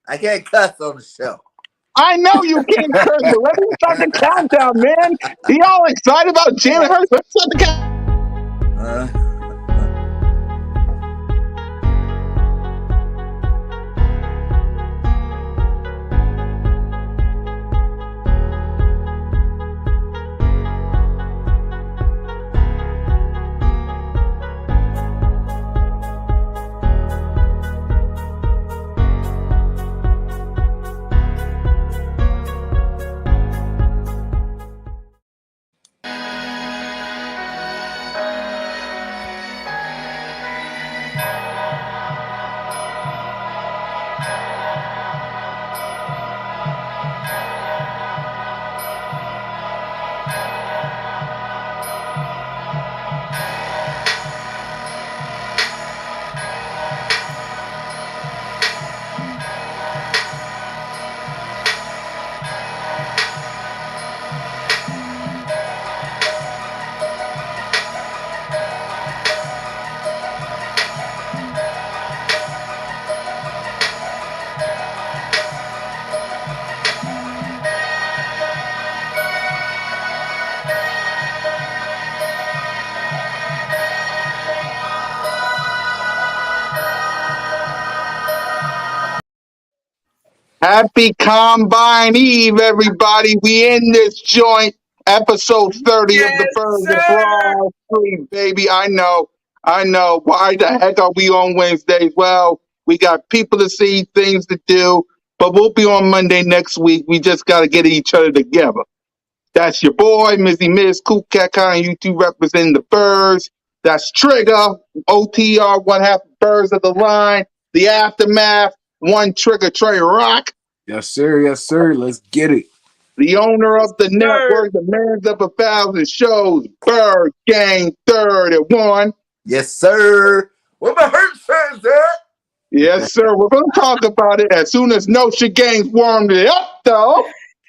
I can't cuss on the show. I know you can't curse, but let me start the countdown, man. Y'all excited about Jalen Hurts? Let's start the countdown. Uh, Happy Combine Eve, everybody. We in this joint, episode 30 of the Yes, Birds of sir. Broad Street, baby. I know. Why the heck are we on Wednesdays? Well, we got people to see, things to do, but we'll be on Monday next week. We just got to get each other together. That's your boy, Mizzy Miz, Cool Cat Con, you two representing the Birds. That's Trigger, OTR, one half Birds of the Line, the Aftermath, one Trigger Trey Rock. Yes, sir. Yes, sir. Let's get it. The owner of the Sir. network, the man of 1,000 shows, Bird Gang, third at one. yes, sir. Where my Hurts fans at? Yes, sir. We're going to talk about it as soon as Notion Gangs warmed it up, though.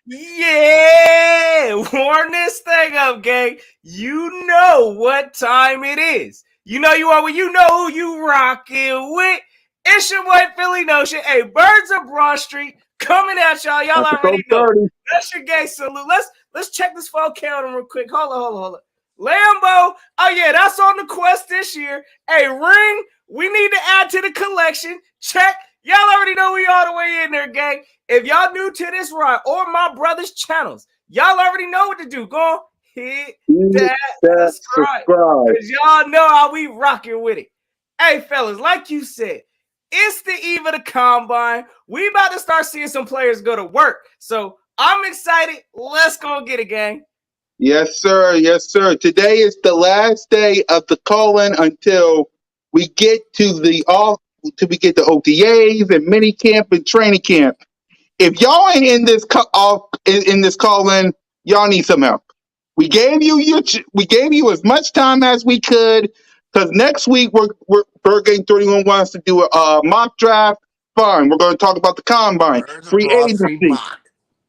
Yeah, warm this thing up, gang. You know what time it is. You know you are when you know who you rocking with. It's your boy Philly Notion. Hey, Birds of Broad Street coming at y'all. Y'all Episode already know. 30. That's your gang salute. Let's check this phone count real quick. Hold on. Lambo. Oh yeah, that's on the quest this year. Hey, Ring. We need to add to the collection. Check. Y'all already know we all the way in there, gang. If y'all new to this ride or my brother's channels, y'all already know what to do. Go hit that subscribe. Because y'all know how we rocking with it. Hey, fellas, like you said, it's the eve of the combine. We about to start seeing some players go to work. So I'm excited. Let's go get it, gang. Yes, sir. Yes, sir. Today is the last day of the call-in until we get to the OTAs and mini camp and training camp. If y'all ain't in this call-in, y'all need some help. We gave you as much time as we could because next week Bird Gang 31 wants to do a mock draft. Fine, we're going to talk about the combine, free agency.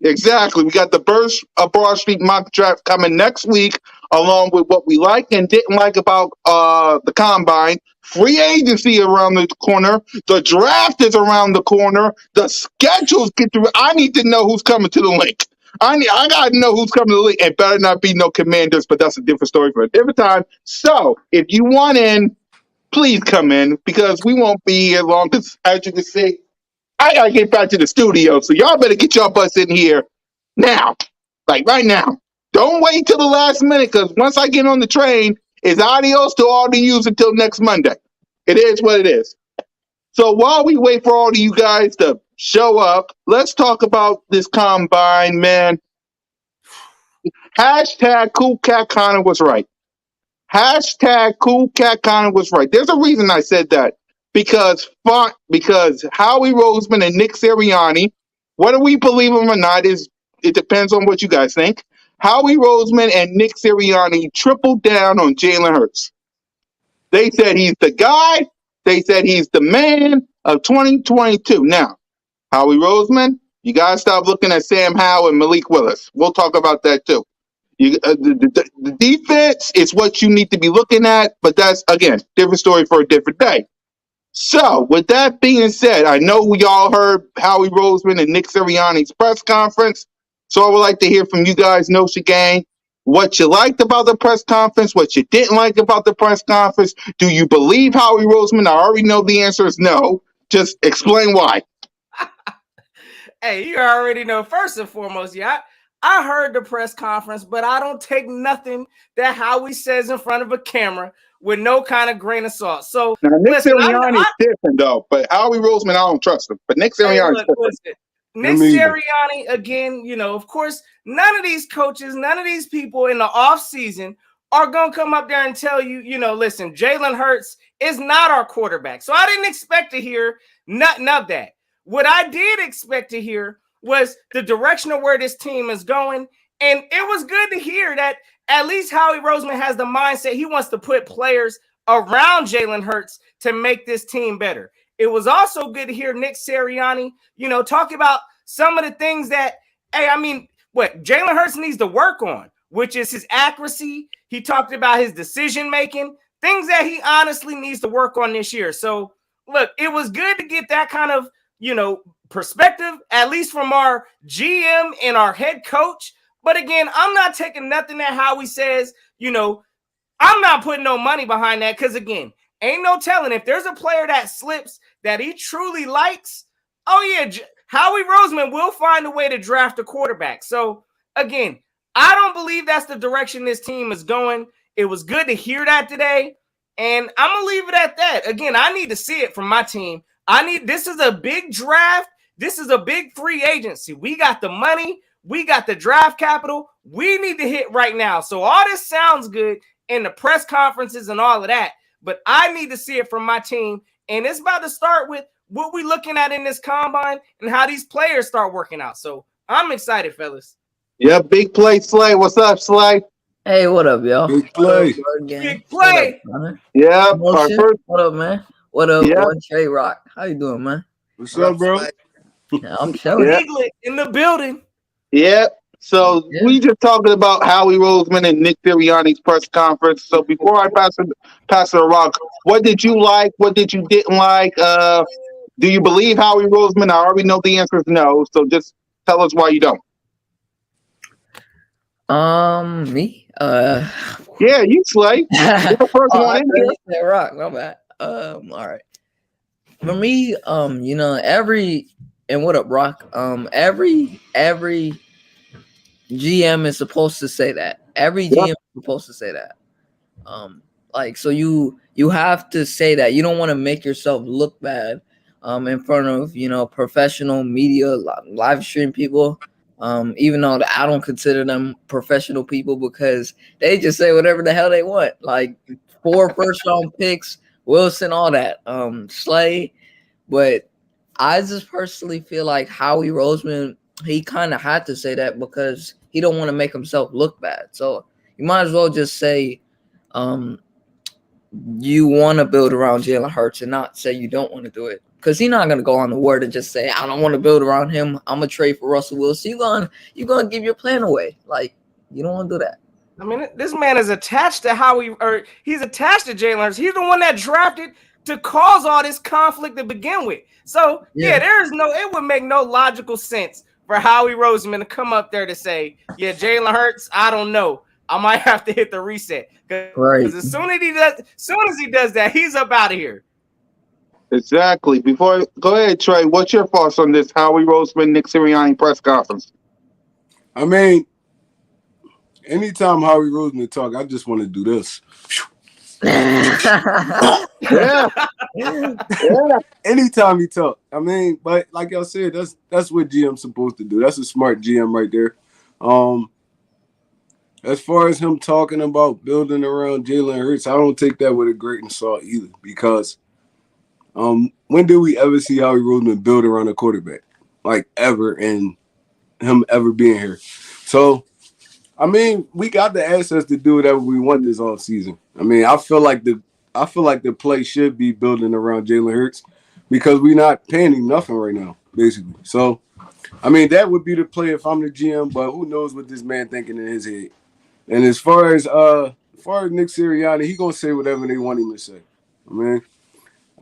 Exactly. We got the Birds of Broad Street mock draft coming next week, along with what we like and didn't like about the combine. Free agency around the corner. The draft is around the corner. The schedules get through. I need to know who's coming to the link. I gotta know who's coming to the link. It better not be no Commanders, but that's a different story for a different time. So if you want in, please come in because we won't be here long. As you can see, I gotta get back to the studio, so y'all better get your butts in here now, like right now. Don't wait till the last minute, because once I get on the train, it's adios to all of you until next Monday. It is what it is. So while we wait for all of you guys to show up, let's talk about this combine, man. Hashtag Cool Cat Connor was right. Hashtag Cool Cat Connor was right. There's a reason I said that. Because Howie Roseman and Nick Sirianni, whether we believe them or not, it depends on what you guys think. Howie Roseman and Nick Sirianni tripled down on Jalen Hurts. They said he's the guy. They said he's the man of 2022. Now, Howie Roseman, you got to stop looking at Sam Howell and Malik Willis. We'll talk about that too. The defense is what you need to be looking at, but that's, again, different story for a different day. So, with that being said, I know we all heard Howie Roseman and Nick Sirianni's press conference. So, I would like to hear from you guys, Notion Gang, what you liked about the press conference, what you didn't like about the press conference. Do you believe Howie Roseman? I already know the answer is no. Just explain why. Hey, you already know. First and foremost, yeah, I heard the press conference, but I don't take nothing that Howie says in front of a camera with no kind of grain of salt. So Now, Nick listen, Sirianni is different, though. But Howie Roseman, I don't trust him. But Nick Sirianni is different. listen, Nick Sirianni, again, of course, none of these coaches, none of these people in the offseason are going to come up there and tell you, listen, Jalen Hurts is not our quarterback. So I didn't expect to hear nothing of that. What I did expect to hear was the direction of where this team is going. And it was good to hear that at least Howie Roseman has the mindset he wants to put players around Jalen Hurts to make this team better. It was also good to hear Nick Sirianni, talk about some of the things that, what Jalen Hurts needs to work on, which is his accuracy. He talked about his decision-making, things that he honestly needs to work on this year. So, look, it was good to get that kind of, perspective, at least from our GM and our head coach. But again, I'm not taking nothing that Howie says, I'm not putting no money behind that because, again, ain't no telling if there's a player that slips that he truly likes. Oh, yeah, Howie Roseman will find a way to draft a quarterback. So, again, I don't believe that's the direction this team is going. It was good to hear that today, and I'm going to leave it at that. Again, I need to see it from my team. This is a big draft. This is a big free agency. We got the money. We got the draft capital. We need to hit right now. So all this sounds good in the press conferences and all of that, but I need to see it from my team. And it's about to start with what we're looking at in this combine and how these players start working out. So I'm excited, fellas. Yeah, big play, Slay. What's up, Slay? Hey, what up, y'all? Big play. Big play. Yeah. What up, man? What up, Yeah. Trey Rock? How you doing, man? What's up, bro? Yeah, I'm chilling. Yeah. Eaglet in the building. Yeah. So we just talking about Howie Roseman and Nick Sirianni's press conference. So before I pass it to Rock, what did you like? What did you didn't like? Do you believe Howie Roseman? I already know the answer is no. So just tell us why you don't. Me? Yeah, you Slay. You're the first one in here. Rock, my bad. All right. For me, what up, Rock? Every GM is supposed to say that. Every GM is supposed to say that. So you have to say that. You don't want to make yourself look bad in front of professional media, live stream people. Even though I don't consider them professional people because they just say whatever the hell they want. Like 4 first-round picks, Wilson, all that. Slay. But I just personally feel like Howie Roseman, he kind of had to say that because he don't want to make himself look bad. So you might as well just say you want to build around Jalen Hurts and not say you don't want to do it. Because he's not going to go on the word and just say, I don't want to build around him. I'm going to trade for Russell Wilson. You're going to give your plan away. Like, you don't want to do that. I mean, this man is attached to he's attached to Jalen Hurts. He's the one that drafted to cause all this conflict to begin with. So, it would make no logical sense for Howie Roseman to come up there to say, yeah, Jalen Hurts, I don't know. I might have to hit the reset. Because as soon as he does that, he's up out of here. Exactly. Go ahead, Trey. What's your thoughts on this Howie Roseman, Nick Sirianni press conference? I mean, anytime Howie Roseman talk, I just want to do this. Yeah. Anytime he talk. I mean, but like y'all said, that's what GM's supposed to do. That's a smart GM right there. As far as him talking about building around Jalen Hurts, I don't take that with a grain of salt either because when did we ever see Howie Roseman build around a quarterback? Like ever, and him ever being here. So, I mean, we got the assets to do whatever we want this offseason. I mean, I feel like the play should be building around Jalen Hurts because we're not paying him nothing right now, basically. So, I mean, that would be the play if I'm the GM, but who knows what this man thinking in his head. And as far as Nick Sirianni, he gonna say whatever they want him to say. I mean,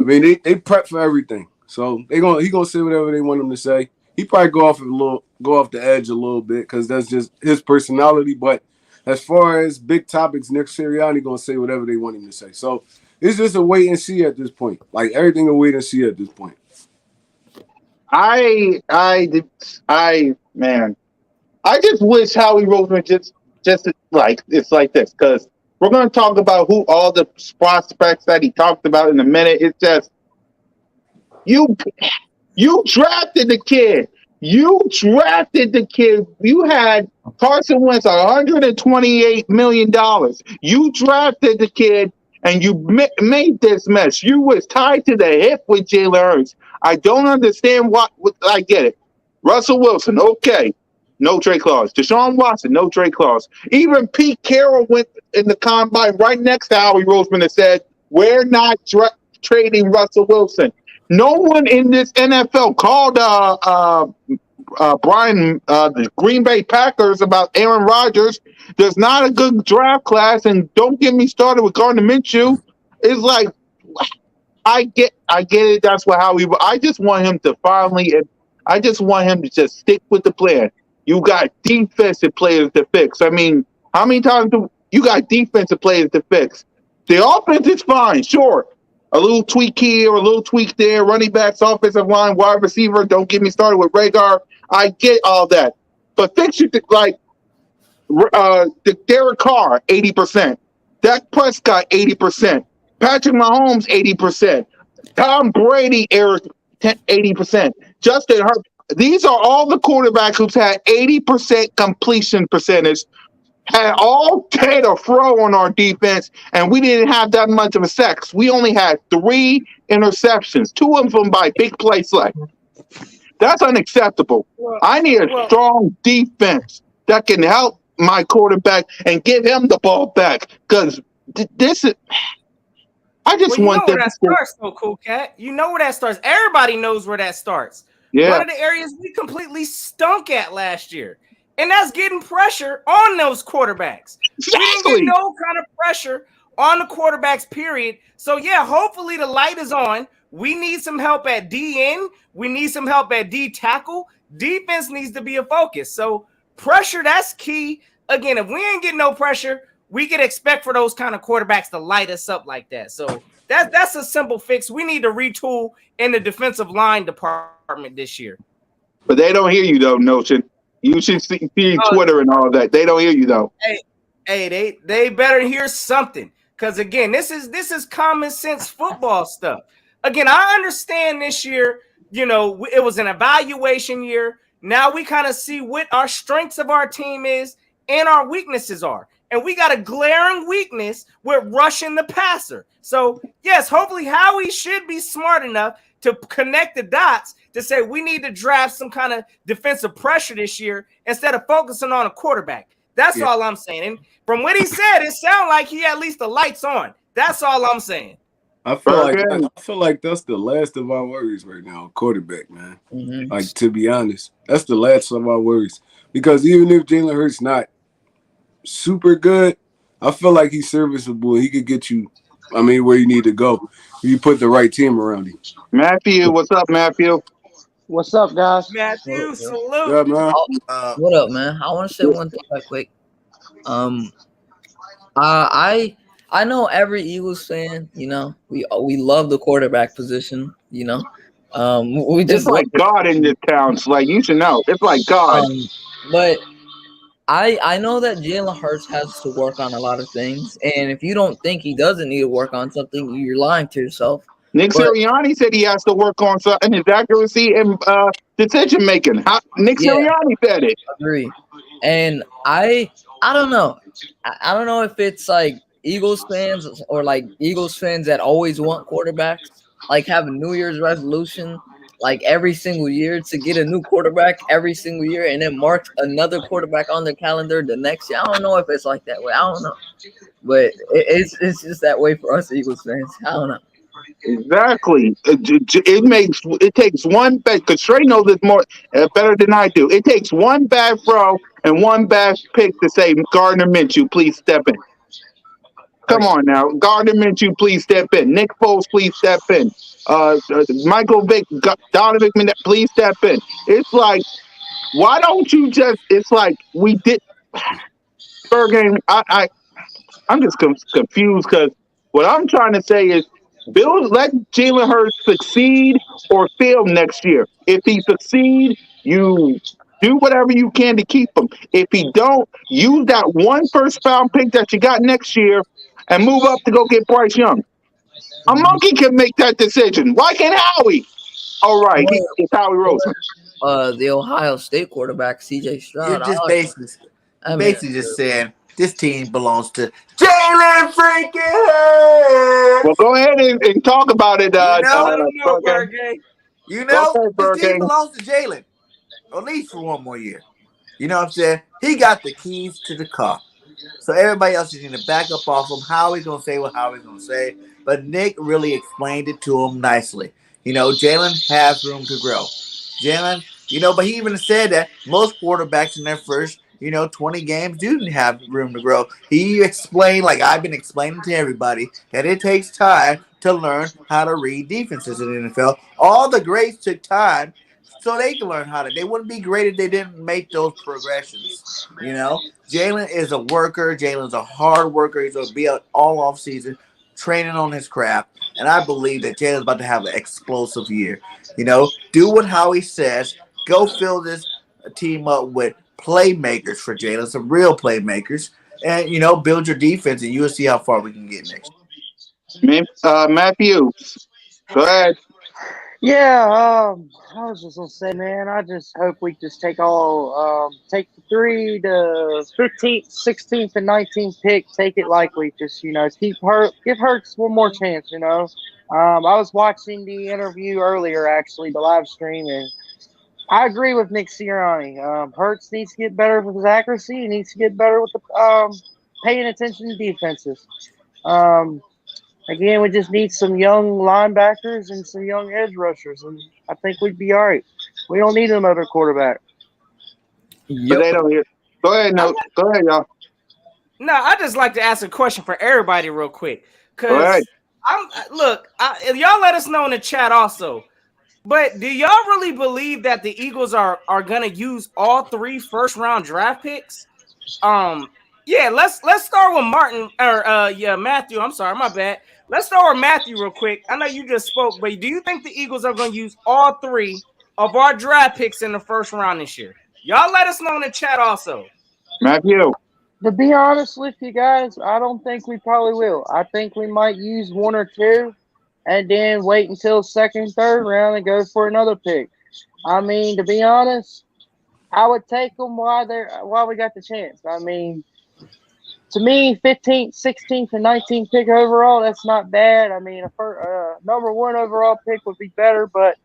I mean, they prep for everything, so he gonna say whatever they want him to say. He probably go off the edge a little bit because that's just his personality. But as far as big topics, Nick Sirianni gonna say whatever they want him to say. So it's just a wait and see at this point. Like everything a wait and see at this point. Man, I just wish Howie Roseman just like it's like this because we're going to talk about who all the prospects that he talked about in a minute. It's just you drafted the kid. You drafted the kid. You had Carson Wentz $128 million. You drafted the kid and you made this mess. You was tied to the hip with Jalen Hurts. I don't understand what I get it. Russell Wilson, okay. No trade clause. Deshaun Watson, no trade clause. Even Pete Carroll went in the combine right next to Howie Roseman and said, we're not trading Russell Wilson. No one in this NFL called Brian, the Green Bay Packers about Aaron Rodgers. There's not a good draft class, and don't get me started with Gardner Minshew. It's like, I get it. That's what Howie. I just want him to I just want him to just stick with the plan. You got defensive players to fix. I mean, how many times do you got defensive players to fix? The offense is fine, sure. A little tweak here, a little tweak there. Running backs, offensive line, wide receiver. Don't get me started with Rhaegar. I get all that, but fix it like the Derek Carr 80%, Dak Prescott 80%, Patrick Mahomes 80%, Tom Brady 80%, Justin Herbert. These are all the quarterbacks who've had 80% completion percentage, had all had a throw on our defense, and we didn't have that much of a sacks. We only had 3 interceptions, 2 of them by big play select. That's unacceptable. I need a strong defense that can help my quarterback and give him the ball back because this is. I just want where that starts, though, Cool Cat. You know where that starts. Everybody knows where that starts. Yeah. One of the areas we completely stunk at last year, and that's getting pressure on those quarterbacks. Exactly. We didn't get no kind of pressure on the quarterbacks, period. So, yeah, hopefully the light is on. We need some help at DN. We need some help at D tackle. Defense needs to be a focus. So, pressure, that's key. Again, if we ain't getting no pressure, we can expect for those kind of quarterbacks to light us up like that. So that's a simple fix. We need to retool in the defensive line department this year. But they don't hear you though, Notion. You should see Twitter and all that. They don't hear you though. Hey, they better hear something. Because again, this is common sense football stuff. Again, I understand this year, it was an evaluation year. Now we kind of see what our strengths of our team is and our weaknesses are. And we got a glaring weakness with rushing the passer. So, yes, hopefully Howie should be smart enough to connect the dots to say we need to draft some kind of defensive pressure this year instead of focusing on a quarterback. That's all I'm saying. And from what he said, it sounded like he had at least the lights on. That's all I'm saying. I feel like that's the last of our worries right now, quarterback, man. Mm-hmm. Like, to be honest, that's the last of our worries. Because even if Jalen Hurts not super good, I feel like he's serviceable. He could get you, where you need to go. You put the right team around him. Matthew, what's up, Matthew? What's up, guys? Matthew, salute. Yeah, man. What up, man? I want to say one thing right quick. I know every Eagles fan, we love the quarterback position, we just it's like God in this town. It's like you should know. It's like God. But I know that Jalen Hurts has to work on a lot of things, and if you don't think he doesn't need to work on something, you're lying to yourself. Nick Sirianni said he has to work on something, his accuracy and decision making. Nick Sirianni said it. Agree. And I don't know. I don't know if it's like Eagles fans or like Eagles fans that always want quarterbacks, like have a New Year's resolution like every single year to get a new quarterback every single year and then mark another quarterback on their calendar the next year. I don't know if it's like that way. I don't know. But it's just that way for us Eagles fans. I don't know. Exactly. It takes one bad, because Trey knows this more better than I do. It takes one bad throw and one bad pick to say, Gardner Minshew, please step in. Come on now. Gardner Minshew, please step in. Nick Foles, please step in. Michael Vick, Donovan McNabb, please step in. It's like, why don't you just, it's like we did third game. I'm just confused because what I'm trying to say is let Jalen Hurts succeed or fail next year. If he succeed, you do whatever you can to keep him. If he don't, use that one first round pick that you got next year and move up to go get Bryce Young. A monkey can make that decision. Why can't Howie? All right, it's Howie Roseman. The Ohio State quarterback, C.J. Stroud. You're just basically just saying this team belongs to Jalen freaking Hurts. Well, go ahead and talk about it. You know, this team belongs to Jalen, at least for one more year. You know what I'm saying? He got the keys to the car. So everybody else is going to back up off him. Howie's going to say what Howie's going to say. But Nick really explained it to him nicely. You know, Jalen has room to grow. Jalen, you know, but he even said that most quarterbacks in their first, 20 games didn't have room to grow. He explained, like I've been explaining to everybody, that it takes time to learn how to read defenses in the NFL. All the greats took time so they can learn how to. They wouldn't be great if they didn't make those progressions. Jalen is a worker. Jalen's a hard worker. He's going to be out all off season training on his craft. And I believe that Jalen's about to have an explosive year. Do what Howie says. Go fill this team up with playmakers for Jalen, some real playmakers. And, build your defense, and you'll see how far we can get next year. Matthew, go ahead. Yeah, I was just gonna say, man, I just hope we just take the 3 to 15th, 16th, and 19th pick, take it likely. Just give Hurts one more chance. I was watching the interview earlier, actually, the live stream, and I agree with Nick Sirianni. Hurts needs to get better with his accuracy. He needs to get better with the paying attention to defenses. Again, we just need some young linebackers and some young edge rushers, and I think we'd be all right. We don't need another quarterback. But they don't hear. Go ahead, y'all. No, I just like to ask a question for everybody real quick. Because y'all let us know in the chat also. But do y'all really believe that the Eagles are gonna use all 3 first-round draft picks? Yeah, let's start with Matthew. I'm sorry, my bad. Let's start with Matthew real quick. I know you just spoke, but do you think the Eagles are going to use all 3 of our draft picks in the first round this year? Y'all let us know in the chat also. Matthew. To be honest with you guys, I don't think we probably will. I think we might use 1 or 2 and then wait until second, third round and go for another pick. I mean, to be honest, I would take them while we got the chance. I mean, to me, 15th, 16th, and 19th pick overall, that's not bad. I mean, a number 1 overall pick would be better, but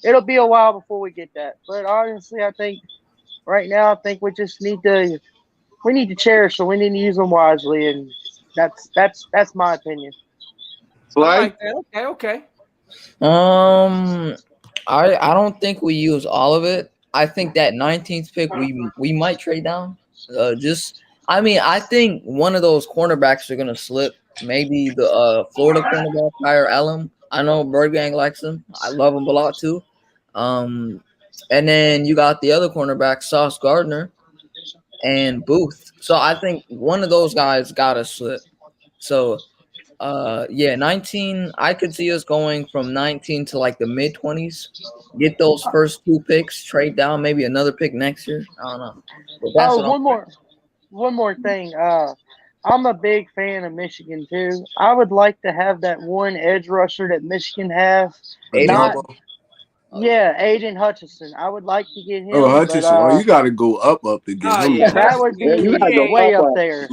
it'll be a while before we get that. But honestly, I think right now, we just need to cherish them. We need to use them wisely, and that's my opinion. Right? Okay. I don't think we use all of it. I think that 19th pick we might trade down. I think one of those cornerbacks are gonna slip. Maybe the Florida cornerback, Kyle Allen. I know Bird Gang likes him. I love him a lot too. And then you got the other cornerback, Sauce Gardner and Booth. So I think one of those guys gotta slip. So 19. I could see us going from 19 to like the mid-20s. Get those first 2 picks, trade down, maybe another pick next year. I don't know. But that's one more thing. I'm a big fan of Michigan too. I would like to have that one edge rusher that Michigan has. Aiden Hutchinson. I would like to get him. Oh, Hutchinson. You got to go up to get him. Yeah, that would be way up there.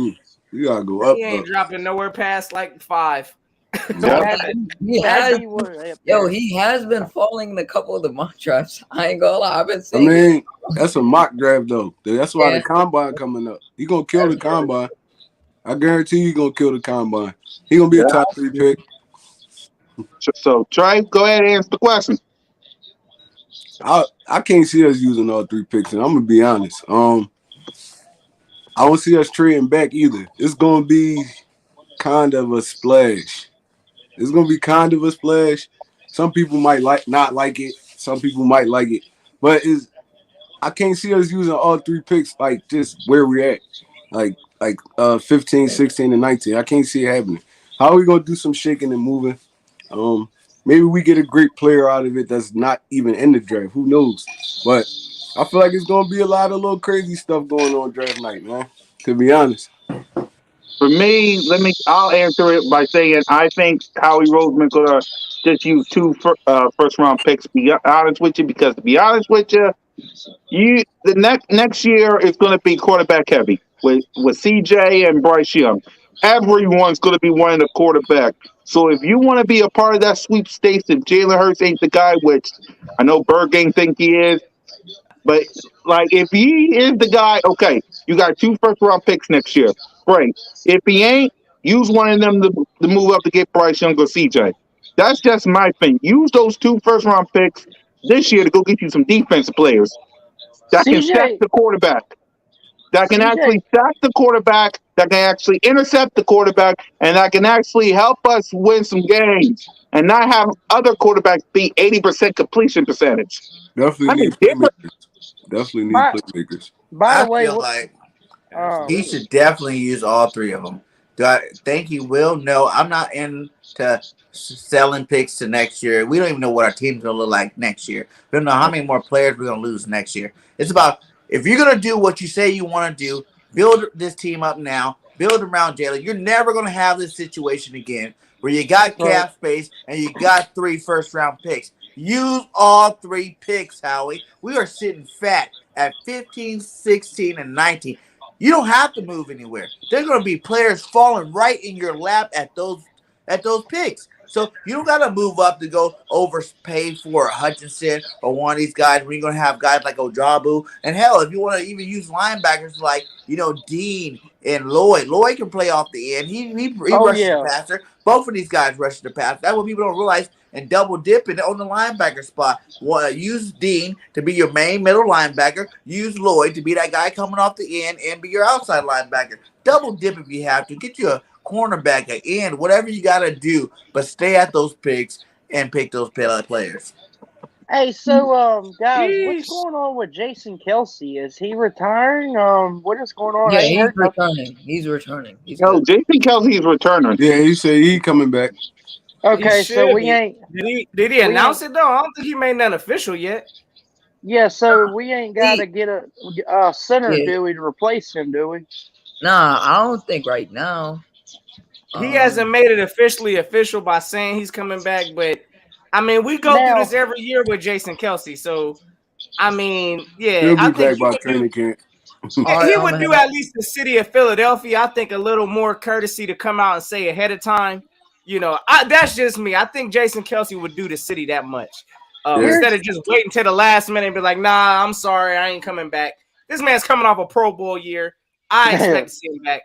You got to go up. He ain't dropping nowhere past like 5. He has been falling in a couple of the mock drafts. I ain't gonna lie. I've been seeing. I mean, that's a mock draft though. That's why the combine coming up. He gonna kill the combine. I guarantee you, he gonna kill the combine. He gonna be a top 3 pick. So Trey, go ahead and answer the question. I can't see us using all 3 picks, and I'm gonna be honest. I don't see us trading back either. It's gonna be kind of a splash. It's gonna be kind of a splash. Some people might not like it. Some people might like it, but I can't see us using all 3 picks like just where we're at, like 15, 16, and 19. I can't see it happening. How are we gonna do some shaking and moving? Maybe we get a great player out of it that's not even in the draft. Who knows? But I feel like it's gonna be a lot of little crazy stuff going on draft night, man. To be honest. For me, I'll answer it by saying I think Howie Roseman's gonna just use 2 first round picks. To be honest with you, because to be honest with you, the next year is gonna be quarterback heavy with CJ and Bryce Young. Everyone's gonna be wanting a quarterback. So if you want to be a part of that sweepstakes, if Jalen Hurts ain't the guy, which I know Berg ain't think he is, but like if he is the guy, okay, you got 2 first round picks next year. Great. If he ain't, use one of them to move up to get Bryce Young or CJ. That's just my thing. Use those 2 first round picks this year to go get you some defensive players that can sack CJ, the quarterback. That can actually CJ, sack the quarterback, that can actually intercept the quarterback, and that can actually help us win some games and not have other quarterbacks be 80% completion percentage. Definitely I mean, need playmakers. Definitely need by playmakers. by I the way, feel like he Absolutely. should definitely use all 3 of them. Do I think he will? No, I'm not into selling picks to next year. We don't even know what our team's gonna look like next year. We don't know how many more players we're gonna lose next year. It's about if you're gonna do what you say you want to do, build this team up now, build around Jalen. You're never gonna have this situation again where you got right. cap space and you got 3 first round picks. Use all 3 picks, Howie. We are sitting fat at 15, 16, and 19. You don't have to move anywhere. There's going to be players falling right in your lap at those picks. So you don't got to move up to go overpay for Hutchinson or one of these guys. Where you're going to have guys like Ojabu. And hell, if you want to even use linebackers like Dean and Lloyd. Lloyd can play off the end. He Oh rushes the yeah. passer. Both of these guys rush the pass. That's what people don't realize. And double dipping on the linebacker spot. Use Dean to be your main middle linebacker. Use Lloyd to be that guy coming off the end and be your outside linebacker. Double dip if you have to. Get you a cornerback, an end, whatever you got to do. But stay at those picks and pick those players. Hey, so guys, what's Yeesh. going on with Jason Kelsey? Is he retiring? What is going on? Yeah, I ain't he's heard nothing. returning. He's returning. He's Yo, good. Jason Kelsey is returning. Yeah, he said he coming back. Okay, so should we be. ain't. Did he announce it though? I don't think he made nothing official yet. Yeah, so we ain't got to get a center, Yeah. do we, to replace him, do we? Nah, I don't think right now. He hasn't made it officially official by saying he's coming back, but I mean, we go Now- through this every year with Jason Kelsey. So, I mean, yeah, He'll I be think back by training camp. he would do at least the city of Philadelphia. I think a little more courtesy to come out and say ahead of time. That's just me. I think Jason Kelsey would do the city that much instead of just waiting till the last minute and be like, "Nah, I'm sorry, I ain't coming back." This man's coming off a Pro Bowl year. I expect to see him back.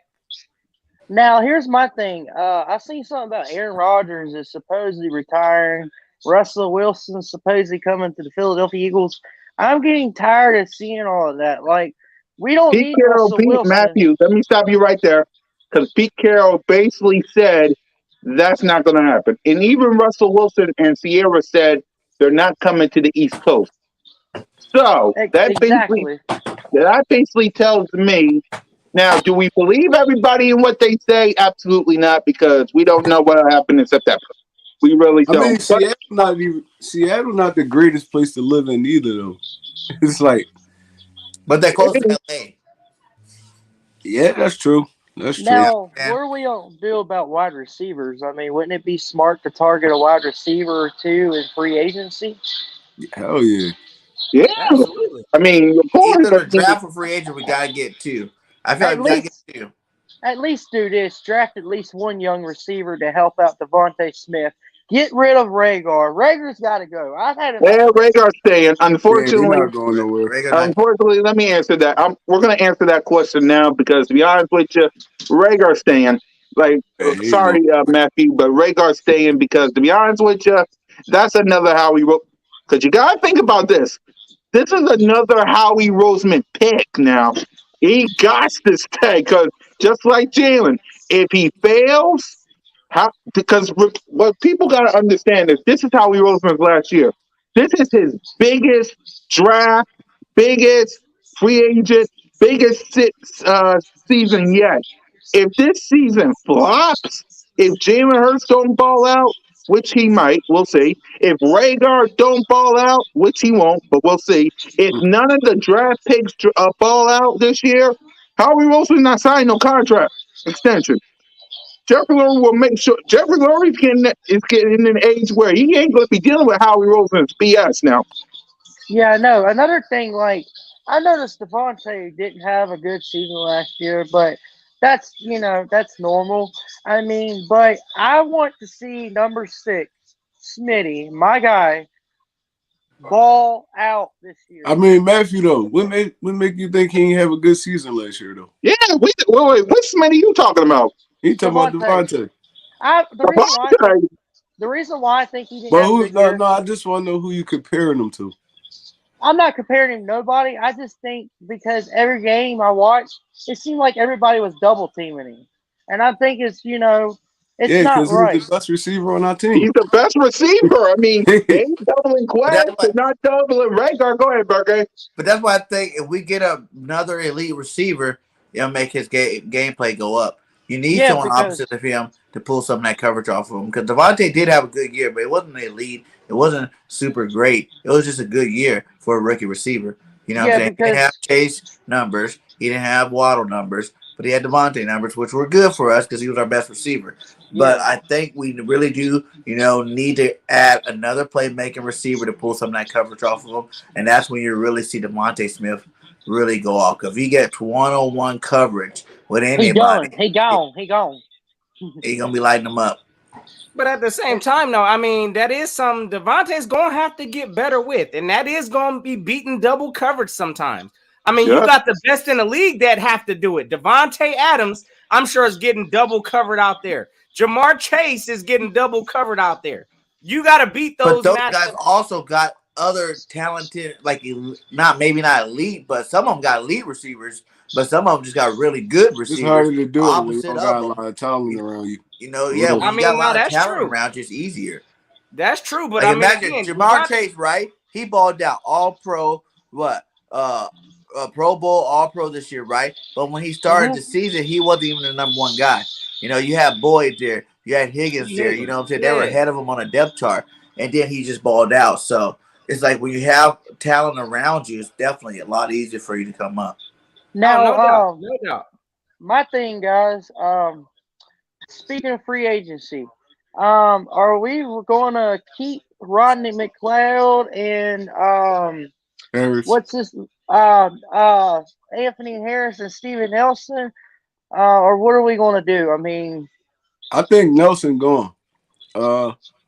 Now, here's my thing. I seen something about Aaron Rodgers is supposedly retiring. Russell Wilson supposedly coming to the Philadelphia Eagles. I'm getting tired of seeing all of that. Like, we don't Pete need Carroll, Russell Wilson. Matthew, let me stop you right there. Because Pete Carroll basically said that's not going to happen. And even Russell Wilson and Sierra said they're not coming to the East Coast. So that basically tells me, now, do we believe everybody in what they say? Absolutely not, because we don't know what'll happen in September. We really I don't. mean, Seattle not the greatest place to live in either, though. It's like, but they're close to LA. Yeah, that's true. That's true. Now, what are we gonna do about wide receivers? I mean, wouldn't it be smart to target a wide receiver or two in free agency? Hell yeah. Yeah. Absolutely. I mean, either the draft or free agent, we gotta get 2. I feel like we gotta get 2. At least do this. Draft at least one young receiver to help out Devontae Smith. Get rid of Rhaegar. Rhaegar's got to go. I've had it. Yeah, Rhaegar's staying. Unfortunately, not going nowhere. Unfortunately, let me answer that. We're going to answer that question now because, to be honest with you, Rhaegar's staying. Like, sorry, Matthew, but Rhaegar's staying because, to be honest with you, that's another Howie. Because you got to think about this. This is another Howie Roseman pick now. He got to stay because just like Jalen, If he fails, because what people got to understand is this is Howie Roseman's last year. This is his biggest draft, biggest free agent, biggest season yet. If this season flops, if Jalen Hurts don't ball out, which he might, we'll see. If Rhaegar don't ball out, which he won't, but we'll see. If none of the draft picks ball out this year, Howie Roseman not signing no contract extension. Jeffrey Lurie will make sure Jeffrey Lurie is getting in an age where he ain't going to be dealing with Howie Roseman's BS now. Yeah, no. Another thing, like I noticed Devontae didn't have a good season last year, but that's that's normal. I mean, but I want to see number 6, Smitty, my guy, ball out this year. I mean, Matthew though, what make you think he didn't have a good season last year though? Yeah, wait, what Smitty you talking about? He talking about Devontae. The reason why I think he didn't. But who's no? I just want to know who you comparing him to. I'm not comparing him to nobody. I just think because every game I watched, it seemed like everybody was double teaming him, and I think it's it's not right. He's the best receiver on our team. He's the best receiver. I mean, they ain't doubling Quest, they're not doubling Rhaegar. Go ahead, Burger. But that's why I think if we get another elite receiver, it'll make his gameplay go up. You need someone opposite of him to pull some of that coverage off of him. Because Devontae did have a good year, but it wasn't elite. It wasn't super great. It was just a good year for a rookie receiver. You know what I'm saying? He didn't have Chase numbers. He didn't have Waddle numbers. But he had Devontae numbers, which were good for us because he was our best receiver. But I think we really do, need to add another playmaking receiver to pull some of that coverage off of him. And that's when you really see DeVonta Smith really go off. Because if he gets one-on-one coverage with anybody, He gone. He's going to be lighting them up. But at the same time, though, I mean, that is something Devontae's going to have to get better with. And that is going to be beating double coverage sometimes. I mean, you got the best in the league that have to do it. Devontae Adams, I'm sure, is getting double covered out there. Jamar Chase is getting double covered out there. You got to beat those. But those guys also got other talented, like maybe not elite, but some of them got elite receivers. But some of them just got really good receivers. It's harder to do it when you don't got a lot of talent around you. When you got a lot of talent around you, it's easier. That's true, but like, imagine Jamar Chase, right? He balled out, all pro, Pro Bowl, all pro this year, right? But when he started the season, he wasn't even the number one guy. You had Boyd there, you had Higgins there. You know what I'm saying? They were ahead of him on a depth chart, and then he just balled out. So it's like when you have talent around you, it's definitely a lot easier for you to come up. Now, no doubt. My thing, guys. Speaking of free agency, are we going to keep Rodney McLeod and Harris? What's this? Anthony Harris and Steven Nelson, or what are we going to do? I mean, I think Nelson gone.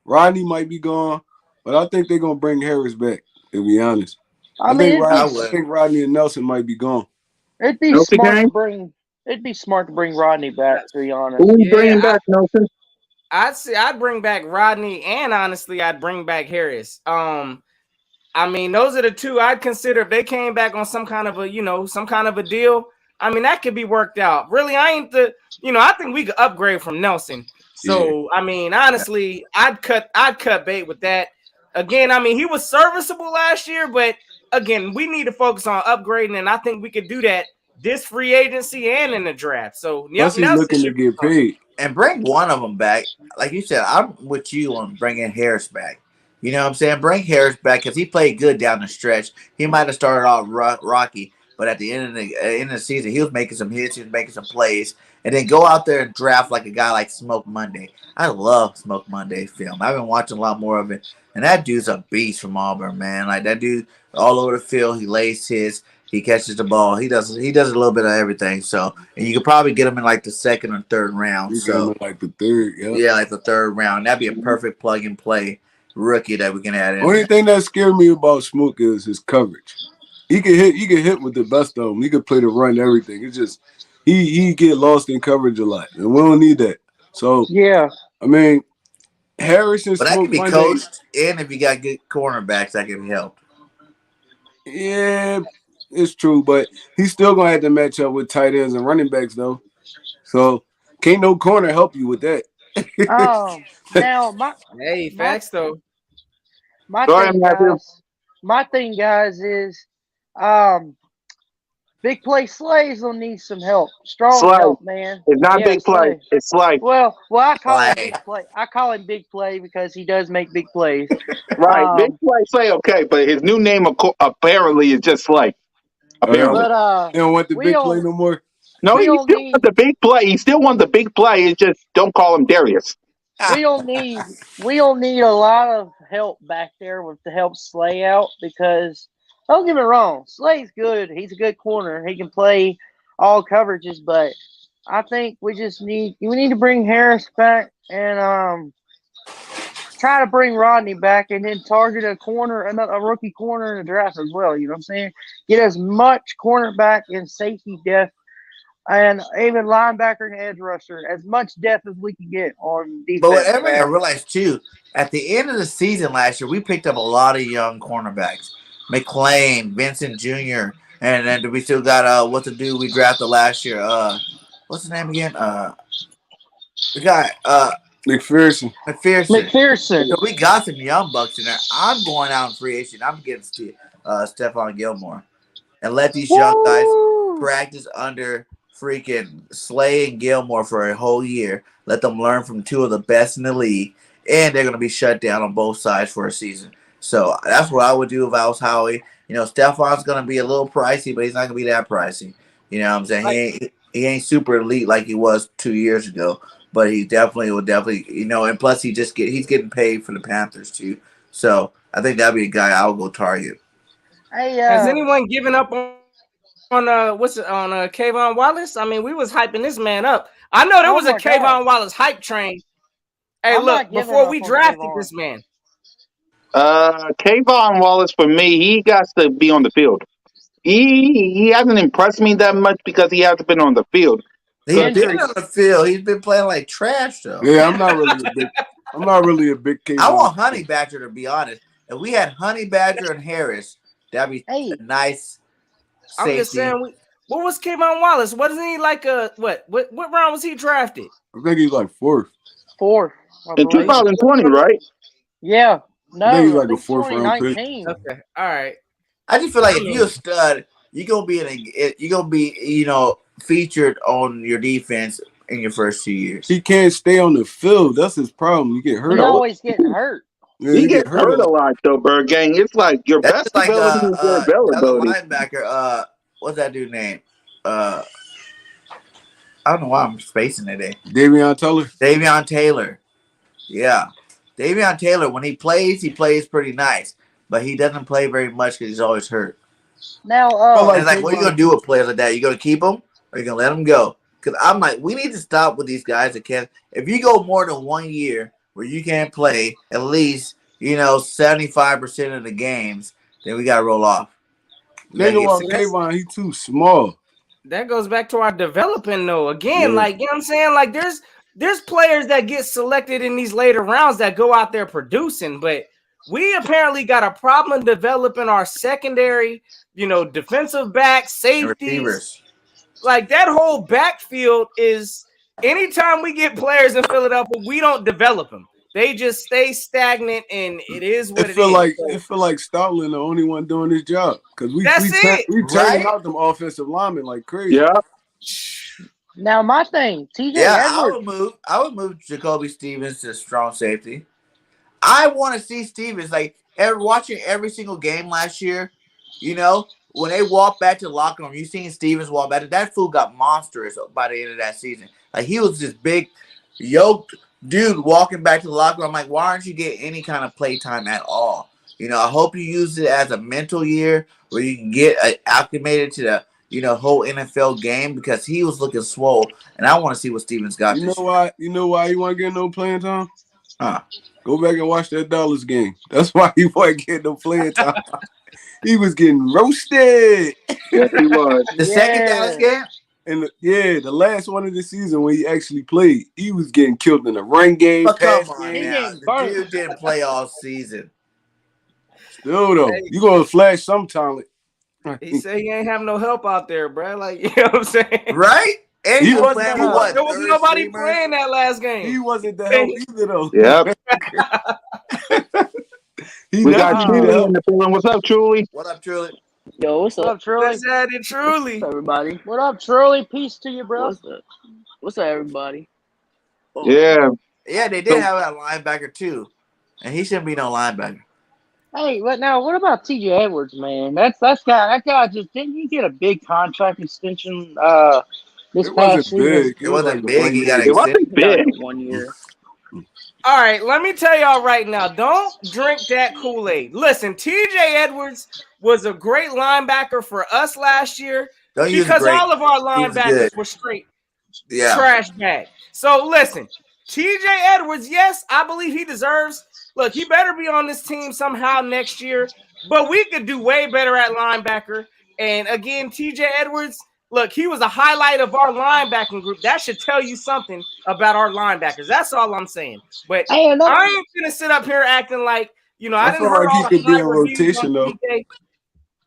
Rodney might be gone, but I think they're gonna bring Harris back. To be honest, I think Rodney and Nelson might be gone. It'd be smart to bring. It'd be smart to bring Rodney back. To be honest, who you bringing back, Nelson? I'd bring back Rodney, and honestly, I'd bring back Harris. I mean, those are the two I'd consider if they came back on some kind of a deal. I mean, that could be worked out. Really, I think we could upgrade from Nelson. So, I mean, honestly, I'd cut bait with that. Again, I mean, he was serviceable last year, but again, we need to focus on upgrading, and I think we could do that this free agency and in the draft. So, he's looking to get paid. And bring one of them back. Like you said, I'm with you on bringing Harris back. You know what I'm saying? Bring Harris back because he played good down the stretch. He might have started off rocky, but at the end of the season, he was making some hits. He was making some plays. And then go out there and draft like a guy like Smoke Monday. I love Smoke Monday film. I've been watching a lot more of it. And that dude's a beast from Auburn, man. Like that dude all over the field. He lays his. He catches the ball. He does a little bit of everything. So, and you could probably get him in like the second or third round. So, like the third, like the third round. That'd be a perfect plug and play rookie that we can add in. Only thing that scared me about Smoke is his coverage. He can hit with the best of them. He could play the run, everything. It's just he get lost in coverage a lot, and we don't need that. So I mean, Harris and Smoke, that can be coached, and if you got good cornerbacks, that can help. Yeah, it's true, but he's still gonna have to match up with tight ends and running backs, though. So Can't no corner help you with that. Now my Hey, my facts though. my Go ahead, thing, Matthew. guys. My thing, guys, is um big play Slays will need some help. Strong Slay. help, man. It's not Yeah, big play. Slay. It's Slay. Well, I call him Slay. big play. I call him big play because he does make big plays. Right. Big play Slay, okay, but his new name apparently is just Slay. Apparently. But You don't want the we big don't- play no more. No, we he don't still need- wants the big play. He still wants the big play. It's just don't call him Darius. we don't need a lot of help back there to help Slay out because don't get me wrong, Slay's good. He's a good corner. He can play all coverages, but I think we need to bring Harris back and try to bring Rodney back and then target a rookie corner in the draft as well. You know what I'm saying? Get as much cornerback and safety depth and even linebacker and edge rusher, as much depth as we can get on defense. But what everybody man. realized too, at the end of the season last year, we picked up a lot of young cornerbacks. McClain, Vincent Jr., and then we still got what to do we drafted last year. What's his name again? The guy, McPherson. McPherson. So we got some young bucks in there. I'm going out in free agent. I'm getting Stephon Gilmore. And let these young guys practice under freaking Slay and Gilmore for a whole year. Let them learn from two of the best in the league. And they're going to be shut down on both sides for a season. So that's what I would do if I was Howie. You know, Stephon's going to be a little pricey, but he's not going to be that pricey. You know what I'm saying? He ain't super elite like he was 2 years ago. But he will definitely, you know, and plus he's getting paid for the Panthers too. So I think that'd be a guy I would go target. Hey, Has anyone given up on Kayvon Wallace? I mean, we was hyping this man up. I know there was a Kayvon Wallace hype train. Hey, look, before we drafted this man. Kayvon Wallace, for me, he got to be on the field. He hasn't impressed me that much because he hasn't been on the field. He's been on the field. He's been playing like trash though. Yeah, I'm not really a big case. I want Honey Badger, to be honest. If we had Honey Badger and Harris, that'd be a nice safety. I'm just saying, what was Kayvon Wallace? Wasn't he like what round was he drafted? I think he's like fourth. In 2020, right? Yeah. No, I think he's like a fourth round pick. Okay, all right. I just feel like if you're a stud, you're gonna be you know, featured on your defense in your first 2 years. He can't stay on the field. That's his problem. You get hurt. He's always getting hurt. Yeah, he gets hurt a lot, though, Bird Gang. It's like your best ability is your availability. Linebacker, what's that dude's name? I don't know why I'm spacing today. Davion Taylor. Yeah. Davion Taylor, when he plays pretty nice. But he doesn't play very much because he's always hurt. Now, it's like, what are you gonna do with players like that? You gonna keep them, or are you gonna let them go? Because I'm like, we need to stop with these guys that can't. If you go more than 1 year where you can't play at least, you know, 75% of the games, then we gotta roll off. Kayvon, he too small. That goes back to our developing though. Again, like, you know what I'm saying? Like there's players that get selected in these later rounds that go out there producing, but we apparently got a problem developing our secondary, you know, defensive back, safeties. Like that whole backfield is anytime we get players in Philadelphia, we don't develop them. They just stay stagnant, and it is what it is. It feel like Stoutland the only one doing his job because we turning out them offensive linemen like crazy. Yeah. Now my thing, TJ. Yeah, I would move Jacoby Stevens to strong safety. I want to see Stevens watching every single game last year. You know, when they walk back to the locker room, you seen Stevens walk back. That fool got monstrous by the end of that season. Like he was this big, yoked dude walking back to the locker room. I'm like, why aren't you getting any kind of play time at all? You know, I hope you use it as a mental year where you can get acclimated to the, you know, whole NFL game because he was looking swole, and I want to see what Stevens got. You know why he wasn't getting no playing time? Go back and watch that Dallas game. That's why he wasn't getting no playing time. He was getting roasted. Yes, he was. The second Dallas game? And the last one of the season when he actually played, he was getting killed in the run game. But come on now. The dude didn't play all season. Still though, you gonna flash some talent. He said he ain't have no help out there, bro. Like, you know what I'm saying? Right? And He he was wasn't playing the with help. what? There was third nobody streamer? playing that last game. He wasn't the help either, though. Yep. He We got definitely Truly the in help. the building. What's up, Truly? What up, Truly? Yo, what's What up, up, Truly? Let's add it truly. everybody? What up, Truly? Peace to you, bro. What's up? What's up, everybody? Oh, Yeah. Yeah, they did have that linebacker too, and he shouldn't be no linebacker. Hey, what about TJ Edwards, man? That guy just didn't he get a big contract extension this It past wasn't season? big. It wasn't like big. 1 He got year. It wasn't he got big. 1 year. All right, let me tell y'all right now. Don't drink that Kool-Aid. Listen, TJ Edwards was a great linebacker for us last year Don't use because great. all of our He was linebackers good. were straight Yeah. trash bag. So listen, TJ Edwards, yes, I believe he deserves. Look, he better be on this team somehow next year. But we could do way better at linebacker. And again, TJ Edwards, look, he was a highlight of our linebacking group. That should tell you something about our linebackers. That's all I'm saying. But Hey, and I ain't gonna sit up here acting like, you know, I I didn't feel hear like all he the could be high in reviews rotation, on though. TJ.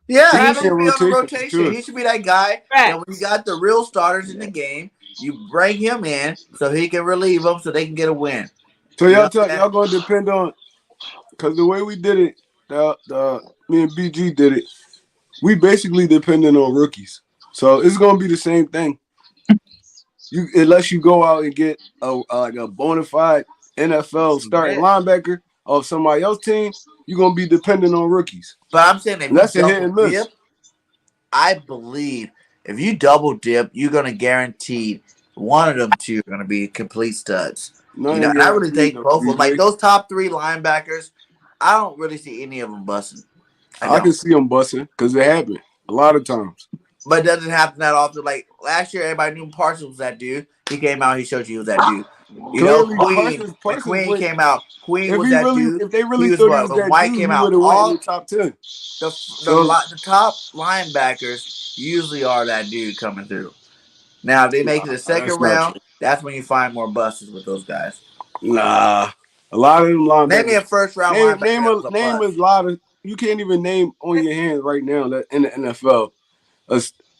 Yeah, he Facts. should be on the Rotation, for rotation. sure. He should be that guy that when you got the real starters in the game, you bring him in so he can relieve them so they can get a win. So You know y'all what I'm y'all gonna depend on, because the way we did it, me and BG did it. We basically depended on rookies, so it's gonna be the same thing. Unless you go out and get a bona fide NFL starting linebacker of somebody else's team, you're gonna be dependent on rookies. But I'm saying if That's you a hit and double miss. dip, I believe if you double dip, you're gonna guarantee one of them two are gonna be complete studs. None You know, of and I y'all really agree, think though, both of them, like BJ. those top three linebackers, I don't really see any of them busting. I I can don't. see them busting because it happened a lot of times. But it doesn't happen that often. Like last year, everybody knew Parsons was that dude. He came out, he showed you he was that dude. You know, Clearly, Queen. When Parsons Queen went. came out, Queen If was that dude. they really He was thought he what? was When that White dude, came he out, would have went in all the top 10. the top linebackers usually are that dude coming through. Now, if they make it the second that's not round, true. that's when you find more busts with those guys. Nah, a lot of them linebackers. Name me a first round linebacker. Name a lot of. You can't even name on your hands right now that in the NFL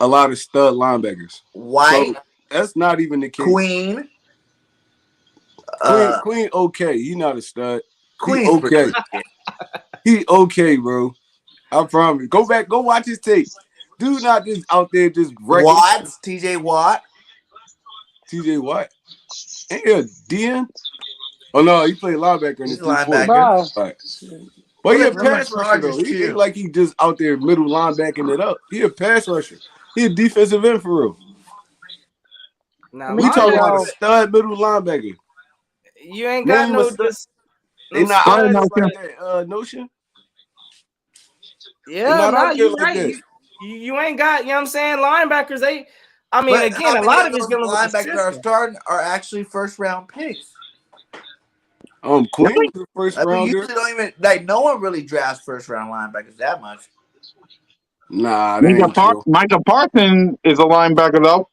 a lot of stud linebackers. White, So that's not even the case. Queen. Queen, okay, he not a stud. He Queen's okay. pretty. He okay, bro. I promise. Go back, go watch his tape. Dude, not just out there just wrecking. Watts, TJ Watt. TJ Watt. Ain't he a DN? Oh no, he played linebacker in He's the a 3-4. linebacker. Right. But he a Well, pass rusher though. He too. ain't like he just out there middle linebacking it up. He a pass rusher. He a defensive end for real. Now, We talking about a linebackers, stud middle linebacker. you ain't got Name no a stud. just. They No not out there studs. like that, Notion. Yeah, not no, out there you're like right. that. You ain't got, you know what I'm saying? Linebackers, I mean, But again, how a many lot of of it's those dealing with the linebackers that are system. starting are actually first round picks? Queen was the first Like, we rounder. usually don't even like. No one really drafts first round linebackers that much. Nah, that ain't true. Micah Parsons is a linebacker though.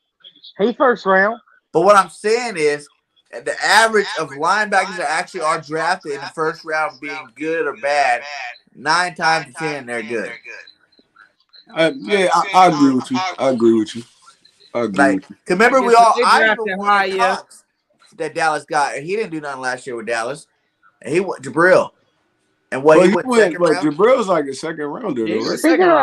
He first round. But what I'm saying is, the average of linebackers that actually are drafted in the first round, being good or bad, 9 times 10 they're good. Yeah, I agree with you. I agree with you. Like, remember I we guess all if they I drafted even high, wanted yeah. Cox that Dallas got, and he didn't do nothing last year with Dallas. And he went Jabril, and what But he went second but round. Jabril's like a second rounder, Yeah, though,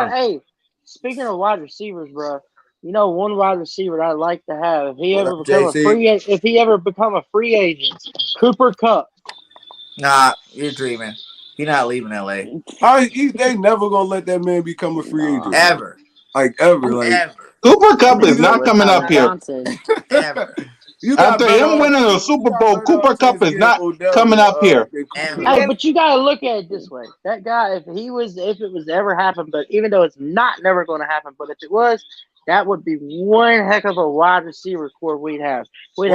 right? Speaking of wide receivers, bro, you know one wide receiver I'd like to have if he What ever up, become a JC? free agent, Cooper Kupp. Nah, you're dreaming. He's not leaving LA They never gonna let that man become a free agent. ever. Like ever. Like Ever. Cooper Kupp is With not coming Tyler up here. Johnson. Ever. you got After better him winning the Super Bowl, Cooper Kupp is not coming up here. Ever. Hey, but you gotta look at it this way: that guy, if it was to ever happen, but even though it's never going to happen, but if it was, that would be one heck of a wide receiver core we'd have. See, What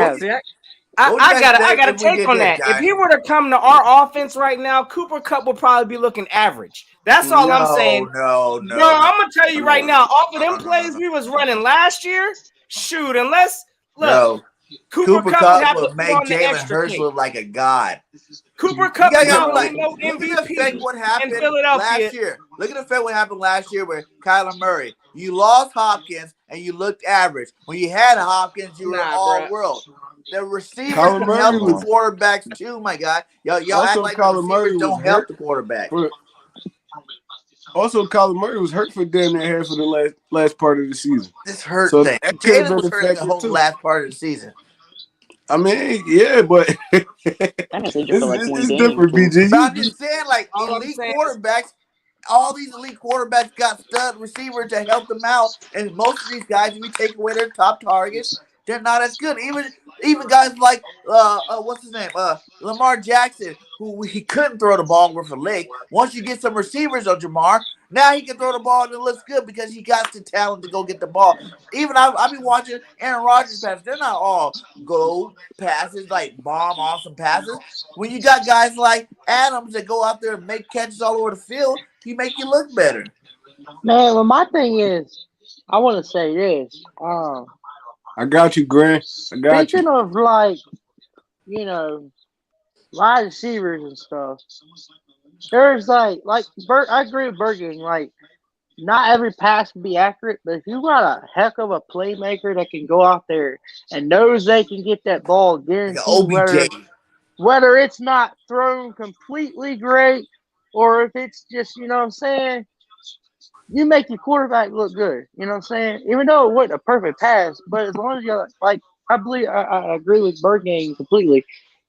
would I you got guys a think if we take did on that, that. If guys? he were to come to our offense right now, Cooper Kupp would probably be looking average. That's all I'm saying. No. Bro, I'm gonna tell you right now, off of them plays we was running last year, shoot, unless look, Cooper Kupp Kupp have would to make put on the Jalen extra Hurts cake. look like a god. Cooper Kupp You is guys not like, winning no look at the effect MVP what in happened Philadelphia. last year. Look at the effect what happened last year with Kyler Murray. You lost Hopkins and you looked average. When you had Hopkins, you were Nah, all bruh. world. The receivers Kyler can Murray help the was quarterbacks too, my guy. Y'all act also like the Kyler Murray receivers was don't help hurt the quarterback. for. Also, Kyler Murray was hurt for damn near half of the last part of the season. This hurt So thing. that could have Jalen been was a hurt the factor whole too. last part of the season. I mean, yeah, but That man said you for like 1 it's game. different, Fool. BG. But I'm just saying, like, All I'm elite saying quarterbacks, all these elite quarterbacks got stud receivers to help them out. And most of these guys, if you take away their top targets, they're not as good. Even guys like what's his name? Lamar Jackson, who he couldn't throw the ball worth a leg. Once you get some receivers on Jamar, now he can throw the ball and it looks good because he got the talent to go get the ball. Even I've been watching Aaron Rodgers passes. They're not all gold passes, like bomb awesome passes. When you got guys like Adams that go out there and make catches all over the field, he make you look better. Man, well, my thing is, I want to say this. I got you, Grant. I got you. Speaking of like, you know, wide receivers and stuff, there's like I agree with Bergen. Like, not every pass can be accurate, but if you got a heck of a playmaker that can go out there and knows they can get that ball Like guaranteed, OBJ. whether it's not thrown completely great or if it's just, you know what I'm saying, you make your quarterback look good. You know what I'm saying? Even though it wasn't a perfect pass, but as long as you're like, I agree with Bergen completely.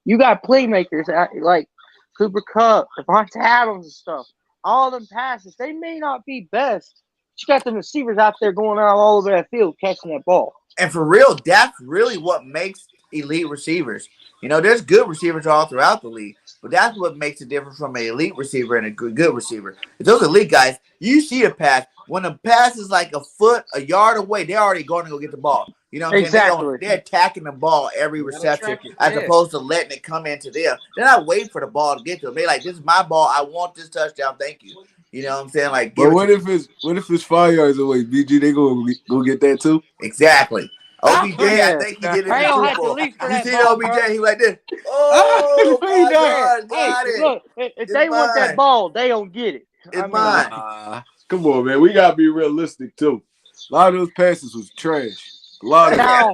You got playmakers like Cooper Kupp, Devontae Adams and stuff. All them passes, they may not be best. But you got the receivers out there going out all over that field catching that ball. And for real, that's really what makes elite receivers. You know, there's good receivers all throughout the league, but that's what makes it different from an elite receiver and a good receiver. If those elite guys, you see a pass. When the pass is like a yard away, they're already going to go get the ball. You know what I'm Exactly. saying? They're attacking the ball every reception track it, as yeah. opposed to letting it come into them. They're not waiting for the ball to get to them. They're like, this is my ball. I want this touchdown. Thank you. You know what I'm saying? Like, But what if it's 5 yards away? BG, they go get that too? Exactly. OBJ, Yeah. I think he did it in They the don't Super have to Bowl. leap for You that see ball, OBJ, bro. he like this. Oh, He my done. God, got Hey, it. look, if It's they want mine. that ball, they don't get it. It's mine. Come on, man. We gotta be realistic too. A lot of those passes was trash. A lot of Now,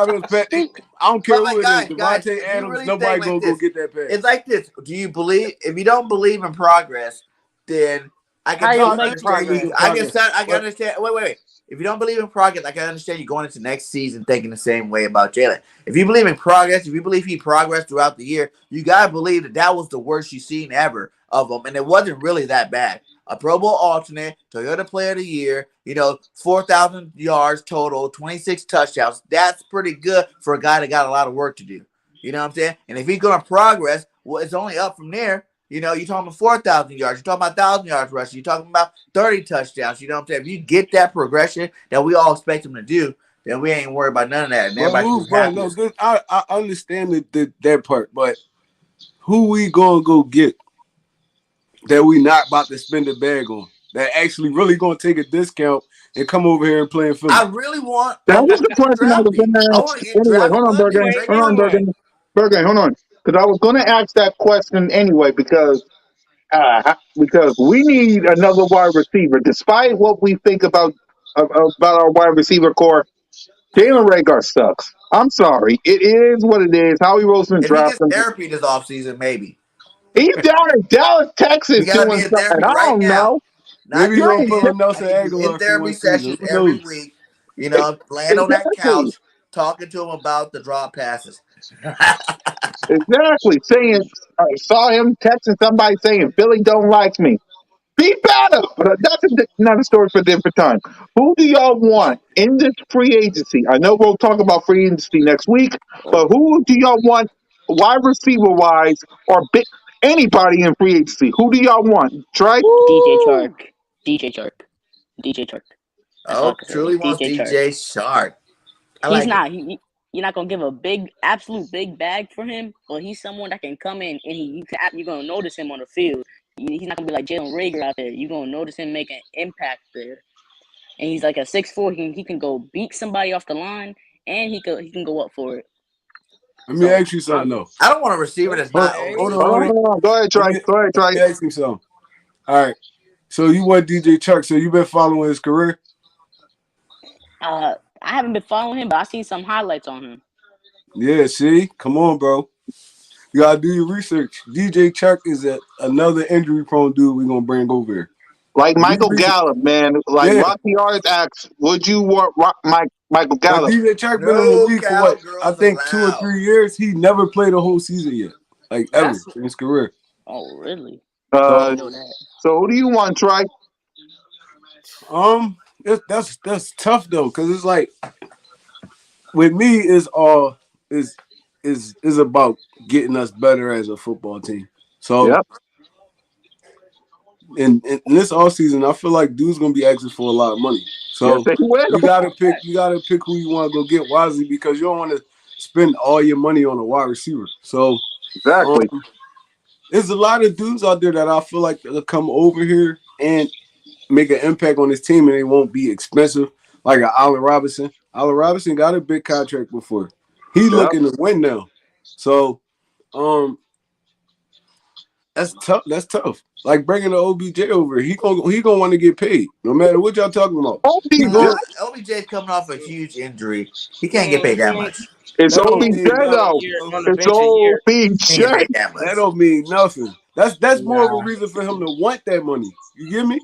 those passes. I don't care But who it guys, is. if Devontae you Adams, really nobody think like go this, get that pass. it's like this. Do you believe? If you don't believe in progress, then I How can you totally make understand progress? you. I can understand. Wait. If you don't believe in progress, I can understand you going into next season thinking the same way about Jalen. If you believe in progress, if you believe he progressed throughout the year, you gotta believe that was the worst you've seen ever of him, and it wasn't really that bad. A Pro Bowl alternate, Toyota Player of the Year, 4,000 yards total, 26 touchdowns. That's pretty good for a guy that got a lot of work to do. You know what I'm saying? And if he's going to progress, well, it's only up from there. You're talking about 4,000 yards. You're talking about 1,000 yards rushing. You're talking about 30 touchdowns. You know what I'm saying? If you get that progression that we all expect him to do, then we ain't worried about none of that. And everybody's happy. I understand that part, but who we gonna go get that we not about to spend a bag on? That actually really gonna take a discount and come over here and play in Philly? I really want. That was the question I was going to I ask. want to get Anyway, draft hold on, London. Bergen. Wait, Hold on, anyway. Bergen, hold on. Because I was going to ask that question anyway because we need another wide receiver. Despite what we think about our wide receiver core, Jalen Rager sucks. I'm sorry. It is what it is. Howie Roseman If he gets drafted him. therapy this offseason, maybe. He's down in Dallas, Texas You gotta doing be in something. therapy I right don't now. know. Not Maybe You're you're in gonna pull a Nelson in Aguilar for therapy one season. sessions Who every knows? week. Laying on that Exactly. couch, talking to him about the drop passes. Exactly. I saw him texting somebody saying, Philly don't like me. Be better. But that's another story for a different time. Who do y'all want in this free agency? I know we'll talk about free agency next week, but who do y'all want wide receiver wise or anybody in free agency? Who do y'all want? Trey? DJ Chark. DJ Chark. DJ Chark. That's all I can say. Truly wants DJ Chark. DJ Shark. He's not. You're not gonna give a absolute big bag for him, but he's someone that can come in and you're gonna notice him on the field. He's not gonna be like Jalen Rager out there. You're gonna notice him make an impact there. And he's like a 6'4". He can go beat somebody off the line, and he can go up for it. Let me ask you something though. I don't want a receiver that's not. Hold on. Go ahead, Trey. Go ahead, Trey. Let me ask you something. All right. So you want DJ Chark? So you been following his career? I haven't been following him, but I seen some highlights on him. Yeah, see? Come on, bro. You gotta do your research. DJ Chuck is another injury-prone dude we're gonna bring over here. Like Do Michael your research. Gallup, man. Like Yeah. Rocky Artist asks, would you want Michael But Gallup? DJ Chuck been in the No league for what? cowgirls I think 2 or allowed. 3 years. He never played a whole season yet. Like ever That's- in his career. Oh, really? Uh, Know that. so who do you want, Trey? That's tough though, because it's like with me is about getting us better as a football team. So Yep. in this offseason, I feel like dude's gonna be asking for a lot of money. So Yes, they will. you gotta pick who you want to go get wisely, because you don't want to spend all your money on a wide receiver. So Exactly. there's a lot of dudes out there that I feel like they'll come over here and make an impact on this team, and they won't be expensive. Like an Allen Robinson. Allen Robinson got a big contract before. He's looking to win now. So that's tough. That's tough. Like bringing the OBJ over, he gonna want to get paid no matter what y'all talking about. OBJ's coming off a huge injury. He can't get paid that much. It's That don't OBJ mean nothing. though. On the It's bench a year. He can't get OBJ. paid that much. That don't mean nothing. That's more of a reason for him to want that money. You get me?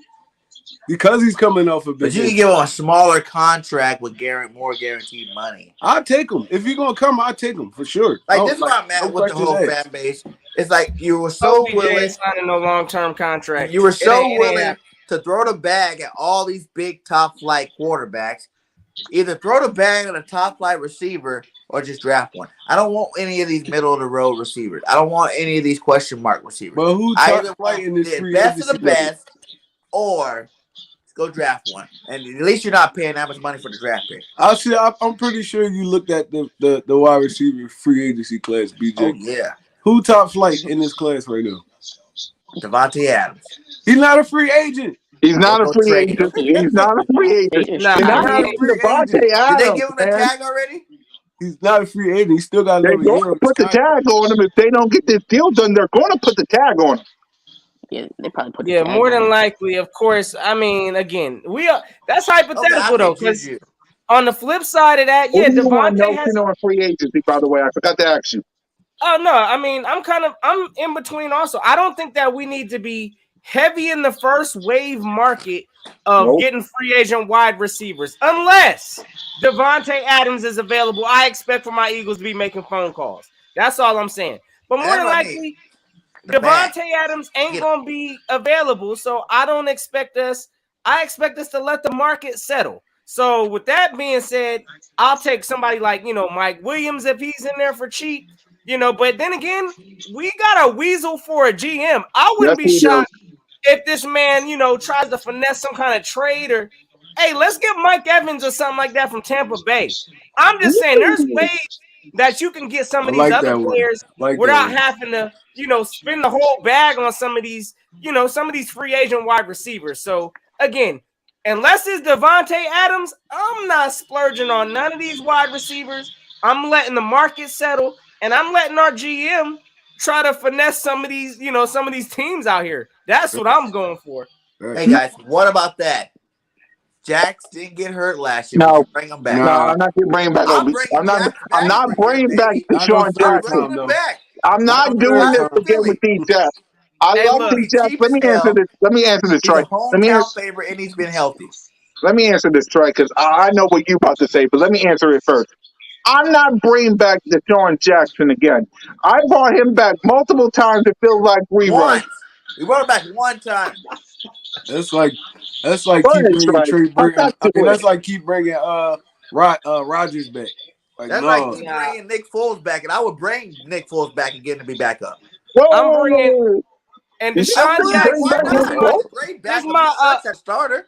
Because he's coming off a big. But you can give him a smaller contract with more guaranteed money. I'll take him. If he's gonna come, I'll take him for sure. Like this is what I'm mad with the whole fan base. It's like you were so OBJ willing. ain't signing no long-term contract. You were so It ain't willing happening. to throw the bag at all these big top flight quarterbacks. Either throw the bag at a top flight receiver or just draft one. I don't want any of these middle of the road receivers. I don't want any of these question mark receivers. But who I top either flight want in this the free best of the agency? best or go draft one. And at least you're not paying that much money for the draft pick. I'm pretty sure you looked at the wide receiver free agency class, BJ. Oh yeah, Who top flight in this class right now? Devontae Adams. He's not a free agent. He's not a Don't free trade agent. him. He's not a free agent. Nah, And not not a even free Devontae agent. Did Adams, they give him the man. tag already? He's not a free agent. He still got They're another going year to on put his the contract. tag on him if they don't get this deal done. They're going to put the tag on him. Yeah, they probably put. the Yeah, tag more on than him. likely, of course. I mean, again, that's Okay, hypothetical though. Because Juju. on the flip side of that, Who yeah, do you want Devontae has. notion on free agency, by the way? I forgot to ask you. Oh no, I mean, I'm in between. Also, I don't think that we need to be heavy in the first wave market of getting free agent wide receivers, unless Devontae Adams is available. I expect for my Eagles to be making phone calls. That's all I'm saying. But more than likely, Devontae Adams ain't gonna be available, so I don't expect us. I expect us to let the market settle. So with that being said, I'll take somebody like Mike Williams if he's in there for cheap. But then again, we got a weasel for a GM. I wouldn't be shocked if this man, tries to finesse some kind of trade or, hey, let's get Mike Evans or something like that from Tampa Bay. I'm just saying there's ways that you can get some of these other players without having to, spend the whole bag on some of these free agent wide receivers. So again, unless it's Devontae Adams, I'm not splurging on none of these wide receivers. I'm letting the market settle. And I'm letting our GM try to finesse some of these teams out here. That's what I'm going for. Hey guys, what about that? Jax didn't get hurt last year. No, bring him back. No, I'm not bringing back. I'm not bringing back Deshaun Jackson. I'm not doing this again with these Jets. I love these Jets. Let me answer this. He's Trey. a hometown favorite, and he's been healthy. Let me answer this, Trey, because I know what you're about to say, but let me answer it first. I'm not bringing back Deshaun Jackson again. I brought him back multiple times. It feels like reruns. We brought him back one time. That's like keep bringing Trey Burton. That's like keep bringing Rodgers back. That's like keep bringing Nick Foles back, and I would bring Nick Foles back again to be back up. I'm bringing and Deshaun Jackson. Great backup. That's starter.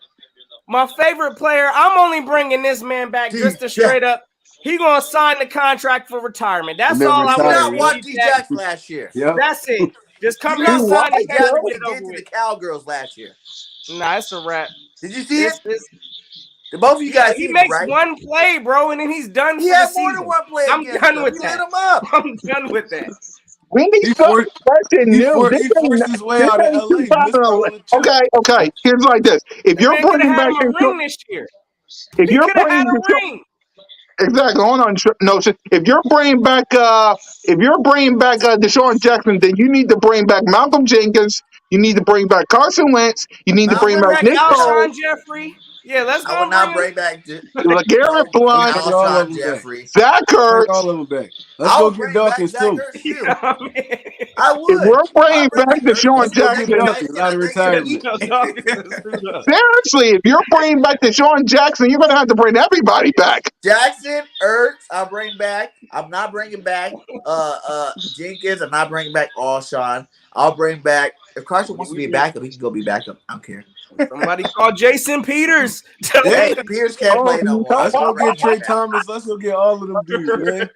My favorite player. I'm only bringing this man back just to straight up. He gonna sign the contract for retirement. That's all I want. I want D-Jax last year. Yep. That's it. Just come here and sign the contract. To the Cowgirls last year. Nah, it's a wrap. Did you see it? Both of you guys. He makes one play, bro, and then he's done. He had more than one play. I'm done with that. Lit him up. I'm done with that. We need something new. This ain't 2011. Okay. Here's like this. If you're bringing back a ring this year. If He you're could have had bringing a Deshaun, ring. exactly, hold on, no, if you're bringing back Deshaun Jackson, then you need to bring back Malcolm Jenkins. You need to bring back Carson Wentz. You need to bring Bring Malcolm, back back Nick yeah. Foles, Alshon Jeffrey. Yeah, let's I go would and not bring him. bring back LeGarrette Let's Blunt, bring all of Alshon them back. Jeffrey. Zach Bring Ertz. all of them back. Let's I'll go get bring back Dawkins Zach too. Ertz too. Yeah, I mean, I If would. we're I'll bringing bring back back Ertz. Deshaun Let's go Zach get Jackson, Dawkins out of Ertz. retirement. Dawkins is screwed up. seriously, if you're bringing back Deshaun Jackson, you're going to have to bring everybody back. Jackson, Ertz, I'll bring back. I'm not bringing back Jenkins. I'm not bringing back Alshon. I'll bring back if Carson wants to be a backup, he can go be backup. I don't care. Somebody call Jason Peters. Hey, Pierce can't Oh, play no more. Let's go I'll bring get Trey him back. Thomas. Let's go get all of them dudes, man.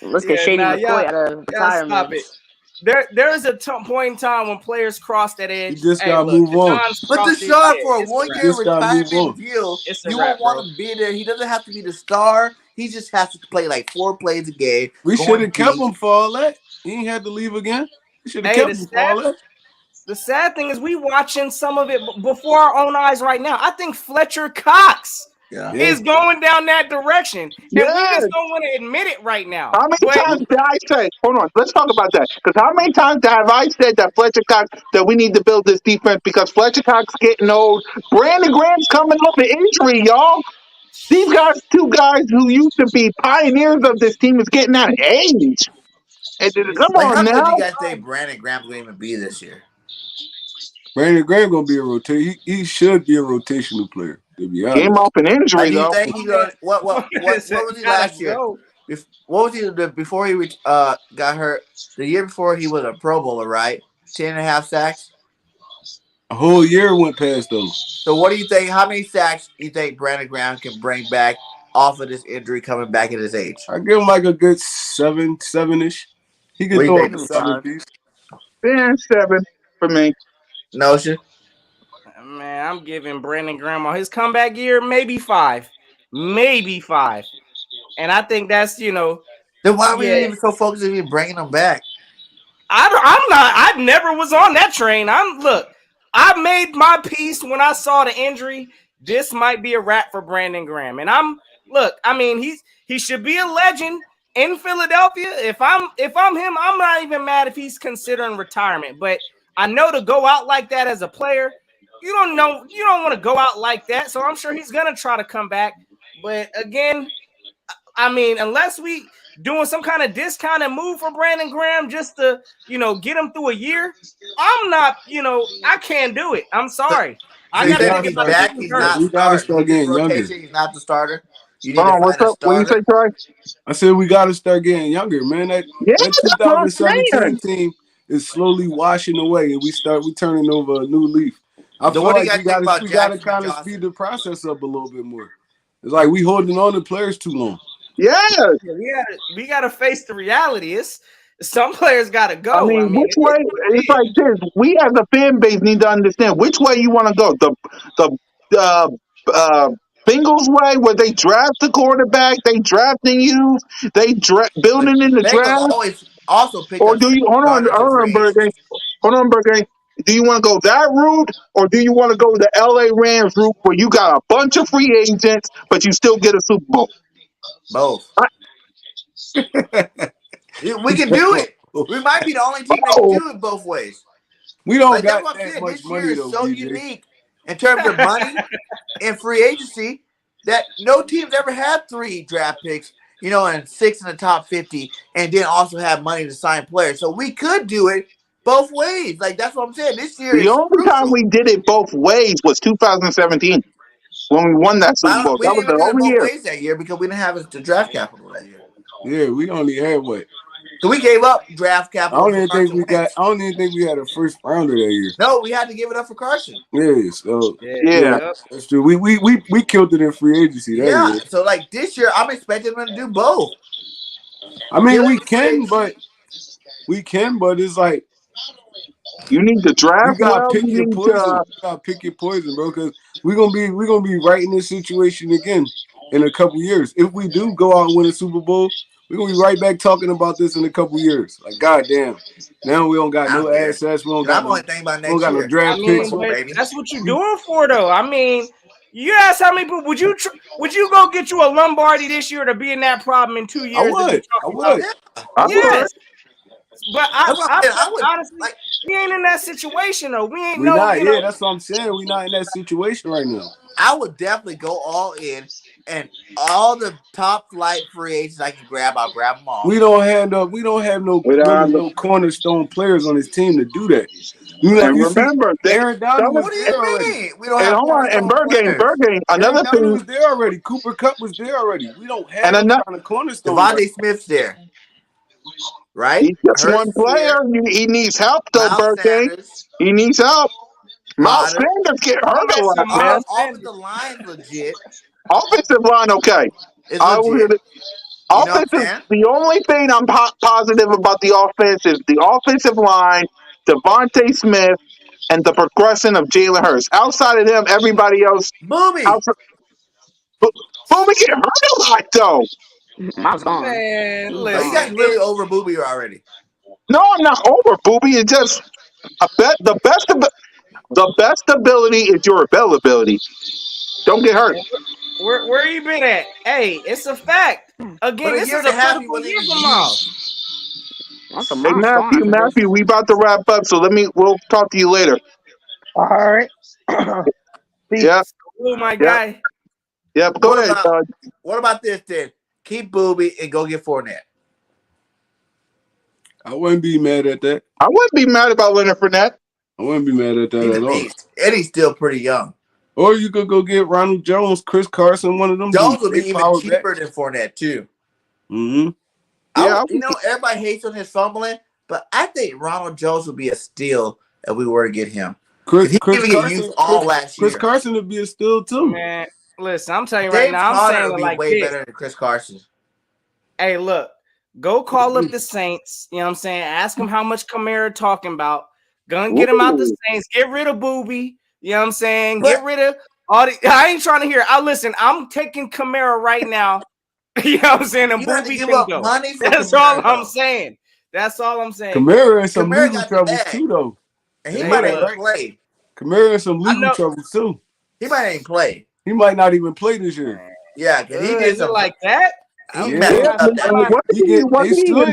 Let's get Yeah, Shady nah, McCoy out of y'all retirement. stop it. There is a point in time when players cross that edge. You just Hey, gotta look, move on. Deshaun's But crossed it. Deshaun, Yeah, for a it's a 1 wrap. year Just gotta move retirement on. deal, It's a you wrap, won't want bro. him to be there. He doesn't have to be the star. He just has to play like 4 plays a game. We going should have kept deep. him for all that. He ain't had to leave again. We should have Hey, kept him for all that. The sad thing is we watching some of it before our own eyes right now. I think Fletcher Cox Yeah. is going down that direction. And we Yes. just don't want to admit it right now. How many But times did I say, hold on, let's talk about that. Because how many times have I said that Fletcher Cox, that we need to build this defense because Fletcher Cox getting old. Brandon Graham's coming off an injury, y'all. These guys, 2 guys who used to be pioneers of this team, is getting out of age. And come Like, how on good do now. you guys think Brandon Graham's going to even be this year? Brandon Graham gonna be a rotation. He should be a rotational player. To be honest. Came off an injury, Like, do you though. think he going? What was he last year? What was he before he got hurt? The year before he was a Pro Bowler, right? 10.5 sacks. A whole year went past though. So what do you think? How many sacks do you think Brandon Graham can bring back off of this injury coming back at his age? I give him like a good 7-ish. He What can do you throw think, a Louis? 7 piece. Yeah, 7 for me. Notion. Man, I'm giving Brandon Graham on his comeback year, maybe 5. Maybe 5. And I think that's, Then why were you Yeah. even so focused on even bringing him back? I never was on that train. I made my peace when I saw the injury. This might be a wrap for Brandon Graham. And he should be a legend in Philadelphia. If I'm him, I'm not even mad if he's considering retirement. But I know to go out like that as a player, you don't want to go out like that. So I'm sure he's gonna try to come back. But again, unless we doing some kind of discounted move for Brandon Graham just to, get him through a year, I'm not, I can't do it. I'm sorry. I You gotta think think he's about back? this He's first. not We gotta starting. start getting younger. Rotation, he's not the starter. You need Hold to on, what's find a up? What you say, starter. Troy? I said we gotta start getting younger, man. That Yeah, that's what I'm 2017 saying. team is slowly washing away, and we turning over a new leaf. I So feel what do you like guys think about we gotta Jackson kind of Johnson? speed the process up a little bit more. It's like we holding on to players too long. Yeah. We gotta face the reality. Some players gotta go. I mean, which way? It's like this. We as a fan base need to understand which way you want to go. The Bengals way, where they draft the quarterback, they drafting you, building in the Bengals draft, always also pick or up do you hold on, Bergen? Hold on, Bergen. Do you want to go that route, or do you want to go the LA Rams route, where you got a bunch of free agents, but you still get a Super Bowl? Both. We can do it. We might be the only team that can do it both ways. We don't Like, that's got what I'm that saying. much This year money is though. so BJ. unique in terms of money and free agency that no team's ever had 3 draft picks, and 6 in the top 50, and then also have money to sign players. So we could do it both ways. Like, that's what I'm saying. This year The is only time crucial. we did it both ways was 2017 when we won that Super Bowl. We That was didn't even the do it only both year. ways that year because we didn't have the draft capital that year. Yeah, we only had what? So we gave up draft I capital. don't even think we had a first rounder that year. No, we had to give it up for Carson. Yeah, so Yeah. that's true. We killed it in free agency that Yeah. year. So like this year, I'm expecting them to do both. I mean, Kill we it in free can, but it's like You need to you draft gotta well. pick You your need poison. to. You gotta pick your poison, bro. Because we're gonna be right in this situation again in a couple years. If we do go out and win a Super Bowl, we're gonna be right back talking about this in a couple years. Like, goddamn, now we don't got I no don't care. assets. We don't I'm got only thinking about we don't next got no year. draft picks. But baby. that's what you're doing for though. You ask how many people would you go get you a Lombardi this year to be in that problem in 2 years? I would. I would. Yes. But That's what I'm saying. I would, honestly, like, we ain't in that situation though. We ain't We no, not. you know. Yeah, that's what I'm saying. We not in that situation right now. I would definitely go all in, and all the top flight free agents I can grab, I'll grab them all. We don't have no cornerstone players on this team to do that. And remember, Aaron Donald was What do there you already. mean? We don't and have hold on, and cornerstone players. Bergame, another Aaron Donald was thing, there already. Cooper Kupp was there already. We don't have and any another, kind of cornerstone. Devontae Smith's there, right? he's just Hurts one is player. there. He needs help, though, Miles Bergame. Sanders, He needs help. Miles Potter. Sanders get hurt a lot, Miles man. Offensive line's legit. Offensive line, okay. It's I will legit. hit it. You know what I'm Offensive. saying? The only thing I'm positive about the offense is the offensive line, Devontae Smith, and the progression of Jalen Hurts. Outside of them, everybody else. Booby. Booby get hurt a lot, though. Miles gone. Man, So listen, you guys really over Booby already. No, I'm not over Booby. It's just the best ability is your availability. Don't get hurt. where you been at? Hey, it's a fact. Again, this is a critical year for Miles. Also, Hey, Miles gone. Matthew, we about to wrap up, so we'll talk to you later. All right. Yeah. Oh my guy. Yep. Go ahead, Todd. What about this then? Keep Booby and go get Fournette. I wouldn't be mad at that. I wouldn't be mad about Leonard Fournette. I wouldn't be mad at that He's at a all. beast. And he's still pretty young. Or you could go get Ronald Jones, Chris Carson, one of them. Jones would be big even power cheaper backs. than Fournette too. Mm-hmm. Yeah, You know, everybody hates on his fumbling, but I think Ronald Jones would be a steal if we were to get him. He didn't get used all last year. Chris Carson would be a steal too. Man, listen, I'm telling you right Dave now, I'm Potter saying would it be like way this. better than Chris Carson. Hey, look, go call up the Saints. You know what I'm saying? Ask them how much Kamara talking about. Gonna get him out the Saints. Get rid of Booby. You know what I'm saying? Get rid of all the. I ain't trying to hear. Listen. I'm taking Kamara right now. You know what I'm saying? And You have to Booby give can up go. money for That's Kamara, all I'm though. saying. That's all I'm saying. Kamara in some Kamara legal got the troubles bag. too, though. And he Hey, might look. ain't play. Kamara in some I legal know- troubles too. He might ain't play. He might not even play this year. Yeah, because he did Is it some like that? He Yeah. messed Yeah, up that. wasn't he in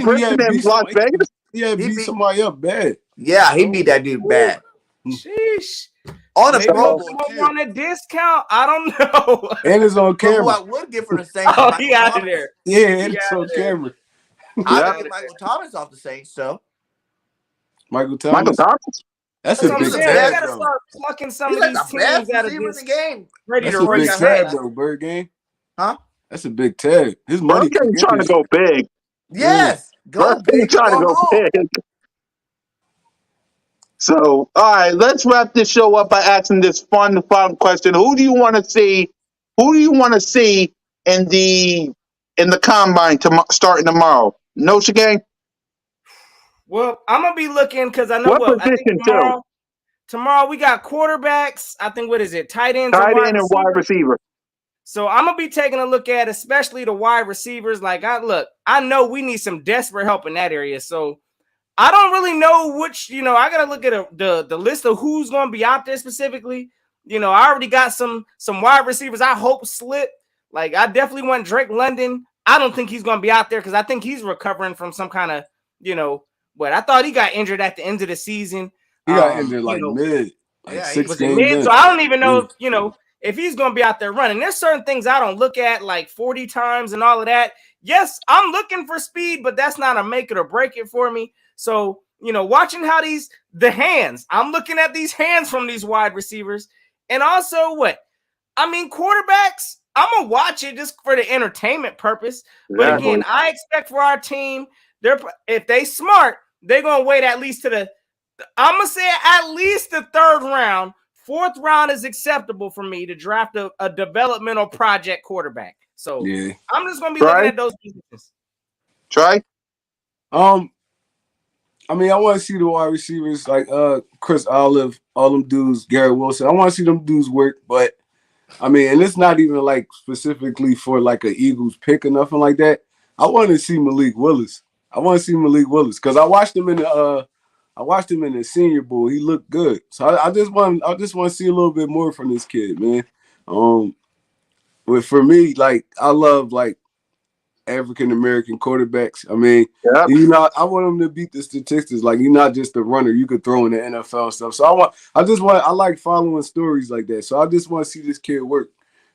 prison in Las Vegas? He had beat somebody up bad. Yeah, he beat that dude bad. Sheesh. On the Maybe Pro he Bowl, too. want a discount. I don't know. And it's on But who camera. I would get for the Saints. Oh, Michael he out of Thomas. there. Yeah, and He it's out on of there. camera. I would get Michael Thomas off the Saints, so. Michael Michael Thomas. Thomas? That's That's a what I'm big saying. They tab, gotta though. start plucking some He's of like these the best teams out of receiver in this the game. ready That's to a big race tab, ahead. though, Bird Game. Huh? That's a big tab. His money. Bird trying to go big. Yes. Go Bird big. trying to Go go home. big. So, all right, let's wrap this show up by asking this fun question. Who do you want to see? Who do you want to see in the combine starting tomorrow? Nocha gang? Well, I'm gonna be looking because I know What what I think position, tomorrow we got quarterbacks. I think what is it? Tight ends, Tight and end and wide receiver. So I'm gonna be taking a look at especially the wide receivers. Like I know we need some desperate help in that area. So I don't really know which, I gotta look at the list of who's gonna be out there specifically. I already got some wide receivers I hope slip. Like I definitely want Drake London. I don't think he's gonna be out there because I think he's recovering from some kind of, but I thought he got injured at the end of the season. He got injured mid, Yeah, 6 Was it games mid? in. So I don't even know if he's going to be out there running. There's certain things I don't look at like 40 times and all of that. Yes, I'm looking for speed, but that's not a make it or break it for me. So, watching how the hands, I'm looking at these hands from these wide receivers. And also quarterbacks, I'm going to watch it just for the entertainment purpose. But again, I expect for our team, if they smart, they're going to wait at least I'm going to say at least the third round. Fourth round is acceptable for me to draft a developmental project quarterback. So yeah. I'm just going to be looking at those positions. Try? I want to see the wide receivers like Chris Olive, all them dudes, Garrett Wilson. I want to see them dudes work, but and it's not even like specifically for like an Eagles pick or nothing like that. I want to see Malik Willis. Because I watched him in the Senior Bowl. He looked good. So I just want to see a little bit more from this kid, man. But for me, like I love like African American quarterbacks. I mean, Yep. I want them to beat the statistics. Like you're not just a runner; you could throw in the NFL and stuff. So I like following stories like that. So I just want to see this kid work.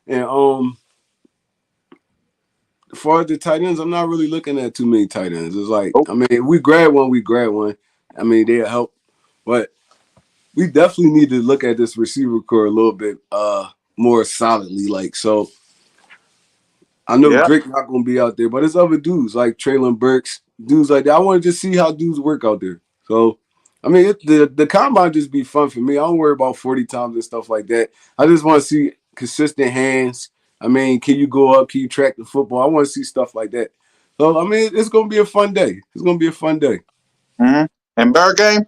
And as far as the tight ends, I'm not really looking at too many tight ends. It's like, I mean, we grab one. I mean, they'll help, but we definitely need to look at this receiver core a little bit more solidly. Like so. I know Drake not gonna be out there, but it's other dudes like Traylon Burks, dudes like that. I want to just see how dudes work out there. So, I mean, the combine just be fun for me. I don't worry about 40 times and stuff like that. I just want to see consistent hands. I mean, can you go up? Can you track the football? I want to see stuff like that. So, I mean, it's gonna be a fun day. It's gonna be a fun day. Mm-hmm. And Bird game.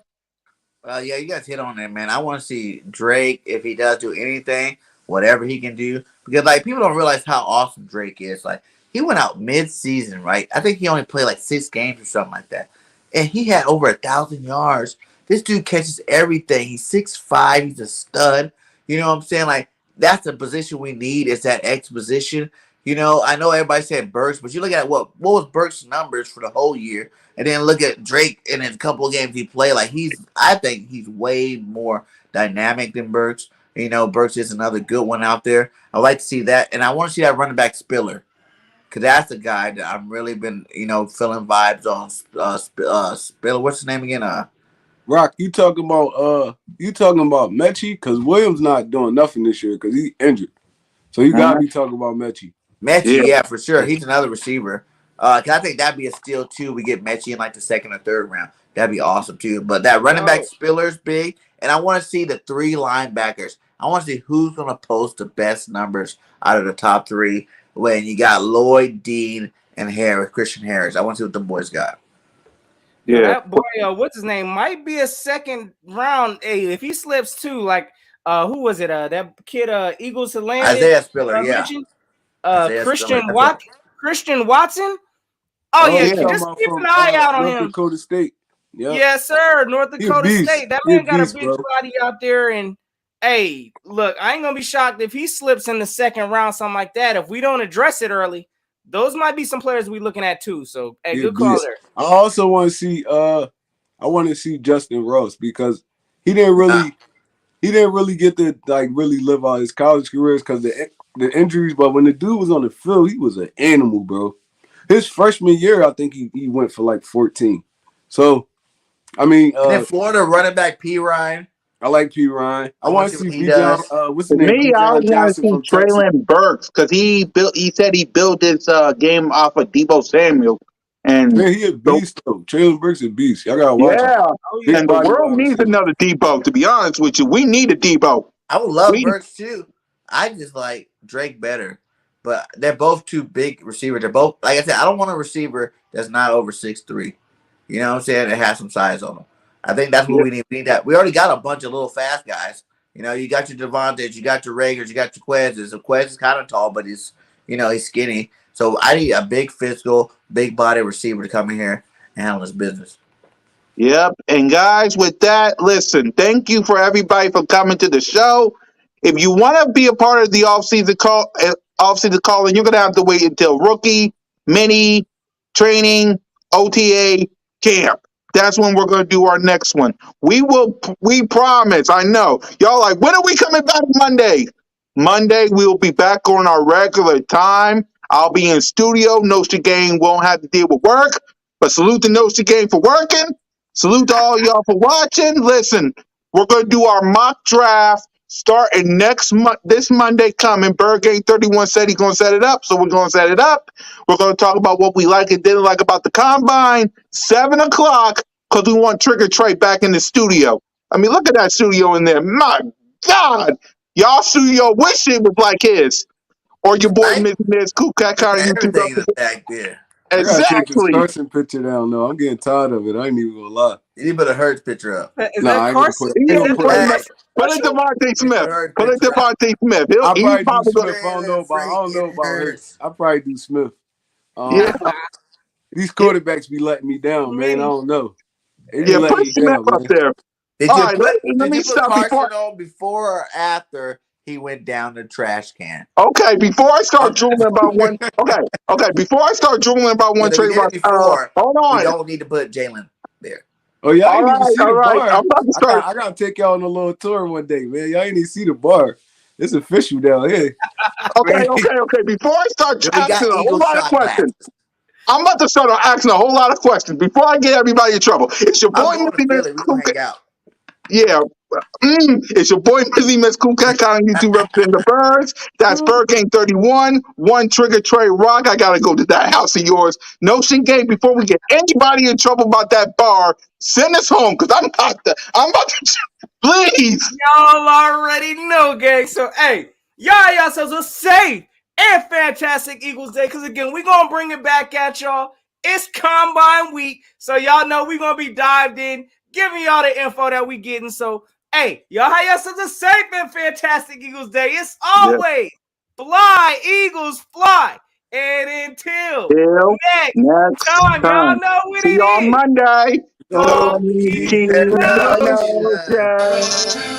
Yeah, you guys hit on it, man. I want to see Drake if he does do anything, whatever he can do, because like people don't realize how awesome Drake is. Like he went out mid-season, right? I think he only played like 6 games or something like that, and he had over 1,000 yards. This dude catches everything. He's 6'5". He's a stud. You know what I'm saying? Like that's the position we need. Is that X position? You know, I know everybody said Burks, but you look at what was Burks' numbers for the whole year, and then look at Drake in a couple of games he played. Like I think he's way more dynamic than Burks. You know, Burks is another good one out there. I like to see that, and I want to see that running back Spiller, because that's the guy that I've really been, feeling vibes on. Spiller, what's his name again? Rock, you talking about Mechie? Because Williams not doing nothing this year because he's injured. So you gotta be talking about Mechie. Mechie, yeah, for sure. He's another receiver. Cause I think that'd be a steal too. We get Mechie in like the 2nd or 3rd round. That'd be awesome too. But that running back Spiller's big, and I want to see the 3 linebackers. I want to see who's gonna post the best numbers out of the top 3. When you got Lloyd, Dean, and Christian Harris. I want to see what the boys got. Yeah, that boy, what's his name? Might be a 2nd round. Hey, if he slips too, like who was it? That kid, Eagles to land. Isaiah Spiller, Christian Watson. Oh yeah, just keep an eye out on him. North Dakota State. Yep. Yes, sir. North Dakota State. That man got a big body out there. And hey, look, I ain't gonna be shocked if he slips in the 2nd round, something like that. If we don't address it early, those might be some players we looking at too. So hey, good call there. I also want to see I want to see Justin Ross, because he didn't really get to like really live out his college careers because the injuries. But when the dude was on the field, he was an animal, bro. His freshman year, I think he went for like 14. So, I mean, and then Florida running back P. Ryan. I like P. Ryan. I want to see Bijan. What's his name? Me, I want to see Traylon Burks, because he said he built his game off of Deebo Samuel. And man, he a beast though. Traylon Burks a beast. Y'all gotta watch him. And the world needs another Deebo. To be honest with you, we need a Deebo. I would love Burks too. I just like Drake better, but they're both 2 big receivers. They're both, like I said, I don't want a receiver that's not over 6'3". You know what I'm saying? That has some size on them. I think that's what we need. We need that. We already got a bunch of little fast guys. You know, you got your Devontae, you got your Raegers, you got your Quez. So Quez is kind of tall, but he's skinny. So I need a big physical, big body receiver to come in here and handle this business. Yep. And guys, with that, listen, thank you for everybody for coming to the show. If you want to be a part of the off-season call, and you're going to have to wait until rookie, mini, training, OTA, camp. That's when we're going to do our next one. We promise. I know. Y'all like, when are we coming back Monday? Monday, we'll be back on our regular time. I'll be in studio. Nostra Gang won't have to deal with work. But salute to Nostra Gang for working. Salute to all y'all for watching. Listen, we're going to do our mock draft starting this Monday coming. Bird Gang 31 said he's going to set it up, so we're going to set it up. We're going to talk about what we like and didn't like about the combine. 7 o'clock, because we want Trigger Trey back in the studio. I mean, look at that studio in there. My God. Y'all studio wish it was like his. Or your boy, Miss Cool Cat Carter. Everything is back there. Exactly. I take the picture down. No, I'm getting tired of it. I ain't even going to lie. You need to put a Hurts picture up. Is that Carson? Put it Devontae Smith. Put it Devontae Smith. I probably do Smith. I don't know about Hurts. I probably do Smith. These quarterbacks be letting me down, man. I don't know. Put Smith up there. Did you put Carson on before or after he went down the trash can. Okay, before I start drooling about one, before I start drooling about one But if he trade, did it before, hold we on. don't need to put Jalen there. Oh, y'all All ain't even right, see the bar. I'm about to start. I gotta take y'all on a little tour one day, man. Y'all ain't even see the bar. It's official down here. Okay. Before I start Then we asking got a whole Eagle lot of shot questions, glasses. I'm about to start asking a whole lot of questions before I get everybody in trouble. It's your boy I'm going to Mizzy Miss Philly. We're going to Kuka. hang out. Yeah. It's your boy Mizzy Miss Kuka on YouTube representing the Birds. That's Bird Gang 31. One Trigger Trey Rock. I gotta go to that house of yours. Notion Gang, before we get anybody in trouble about that bar, send us home because I'm about to please. Y'all already know, gang. So, hey, y'all yourselves a safe and fantastic Eagles Day. Because, again, we're going to bring it back at y'all. It's Combine Week. So, y'all know we're going to be dived in, giving y'all the info that we getting. So, hey, y'all have yourselves a safe and fantastic Eagles Day. It's always fly, Eagles, fly. And until Till next time, y'all know what See it you on is. Monday. Go Keep keep Keep the the the notion. notion. notion.